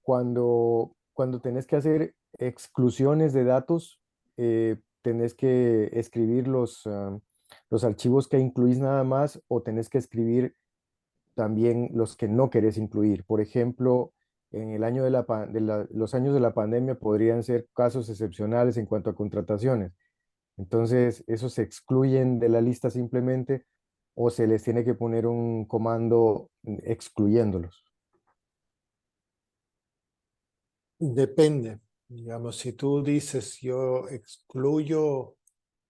cuando tenés que hacer exclusiones de datos, tenés que escribir los archivos que incluís nada más o tenés que escribir también los que no querés incluir. Por ejemplo, en el año los años de la pandemia podrían ser casos excepcionales en cuanto a contrataciones. Entonces, esos se excluyen de la lista simplemente o se les tiene que poner un comando excluyéndolos. Depende. Digamos, si tú dices yo excluyo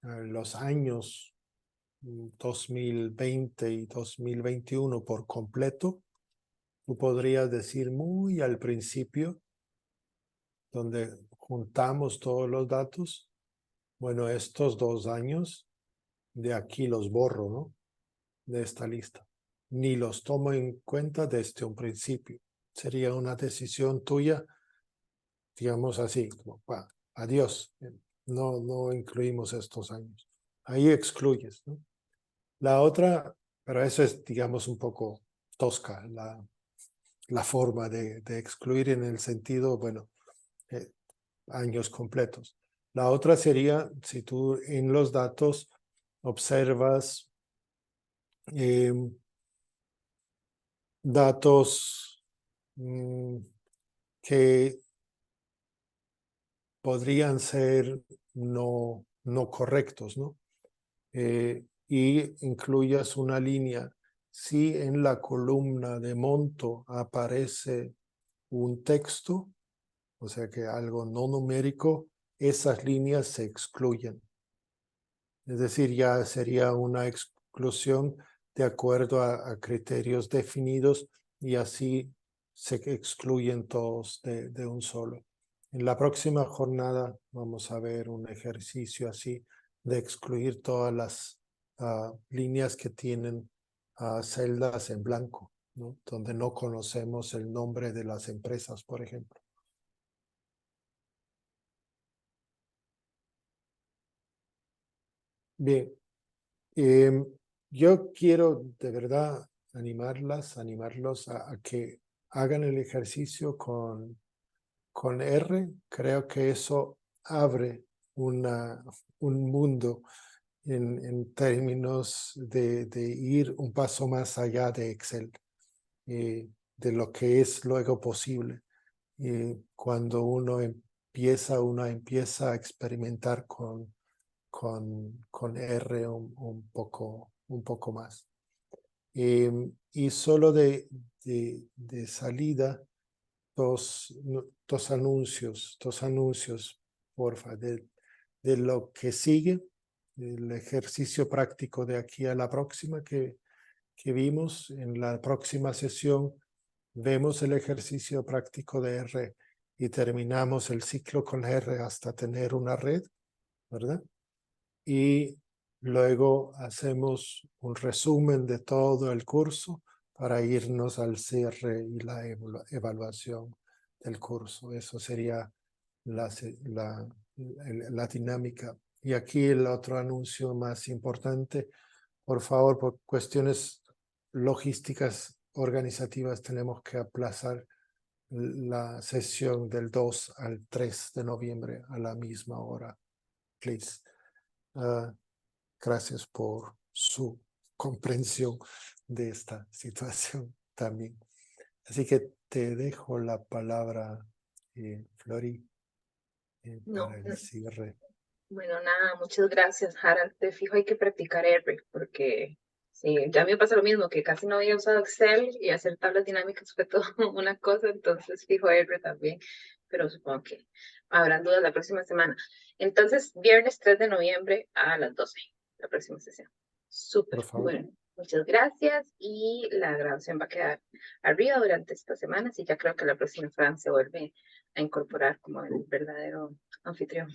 los años 2020 y 2021 por completo, tú podrías decir muy al principio, donde juntamos todos los datos, bueno, estos 2 años, de aquí los borro, ¿no? De esta lista. Ni los tomo en cuenta desde un principio. sería una decisión tuya, digamos así, como, adiós, no incluimos estos años. Ahí excluyes, ¿no? La otra, pero eso es, digamos, un poco tosca, la forma de excluir en el sentido, bueno, años completos. La otra sería, si tú en los datos observas datos que podrían ser no correctos, ¿no? Y incluyas una línea. Si en la columna de monto aparece un texto, o sea que algo no numérico, esas líneas se excluyen. Es decir, ya sería una exclusión de acuerdo a criterios definidos y así se excluyen todos de un solo. En la próxima jornada vamos a ver un ejercicio así de excluir todas las líneas que tienen celdas en blanco, ¿no? Donde no conocemos el nombre de las empresas, por ejemplo. Bien, yo quiero de verdad animarlos a que hagan el ejercicio con R. Creo que eso abre un mundo en términos de ir un paso más allá de Excel, de lo que es luego posible. Cuando uno empieza a experimentar con R un poco más. Y solo de salida, dos anuncios, porfa, de lo que sigue, el ejercicio práctico de aquí a la próxima que vimos. En la próxima sesión vemos el ejercicio práctico de R y terminamos el ciclo con R hasta tener una red, ¿verdad? Y luego hacemos un resumen de todo el curso para irnos al cierre y la evaluación del curso. Eso sería la dinámica. Y aquí el otro anuncio más importante, por favor, por cuestiones logísticas organizativas tenemos que aplazar la sesión del 2 al 3 de noviembre a la misma hora, please. Gracias por su comprensión de esta situación también. Así que te dejo la palabra, Flori, No, para el cierre. bueno, nada, muchas gracias, Harald. De fijo hay que practicar R, porque sí, ya me pasa lo mismo, que casi no había usado Excel y hacer tablas dinámicas fue todo una cosa, entonces fijo R también, pero supongo que habrán dudas la próxima semana. Entonces, viernes 3 de noviembre a las 12, la próxima sesión. Súper, Por favor. bueno, muchas gracias y la grabación va a quedar arriba durante esta semana, así ya creo que la próxima Fran se vuelve a incorporar como el verdadero anfitrión.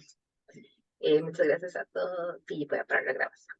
Muchas gracias a todos y voy a parar la grabación.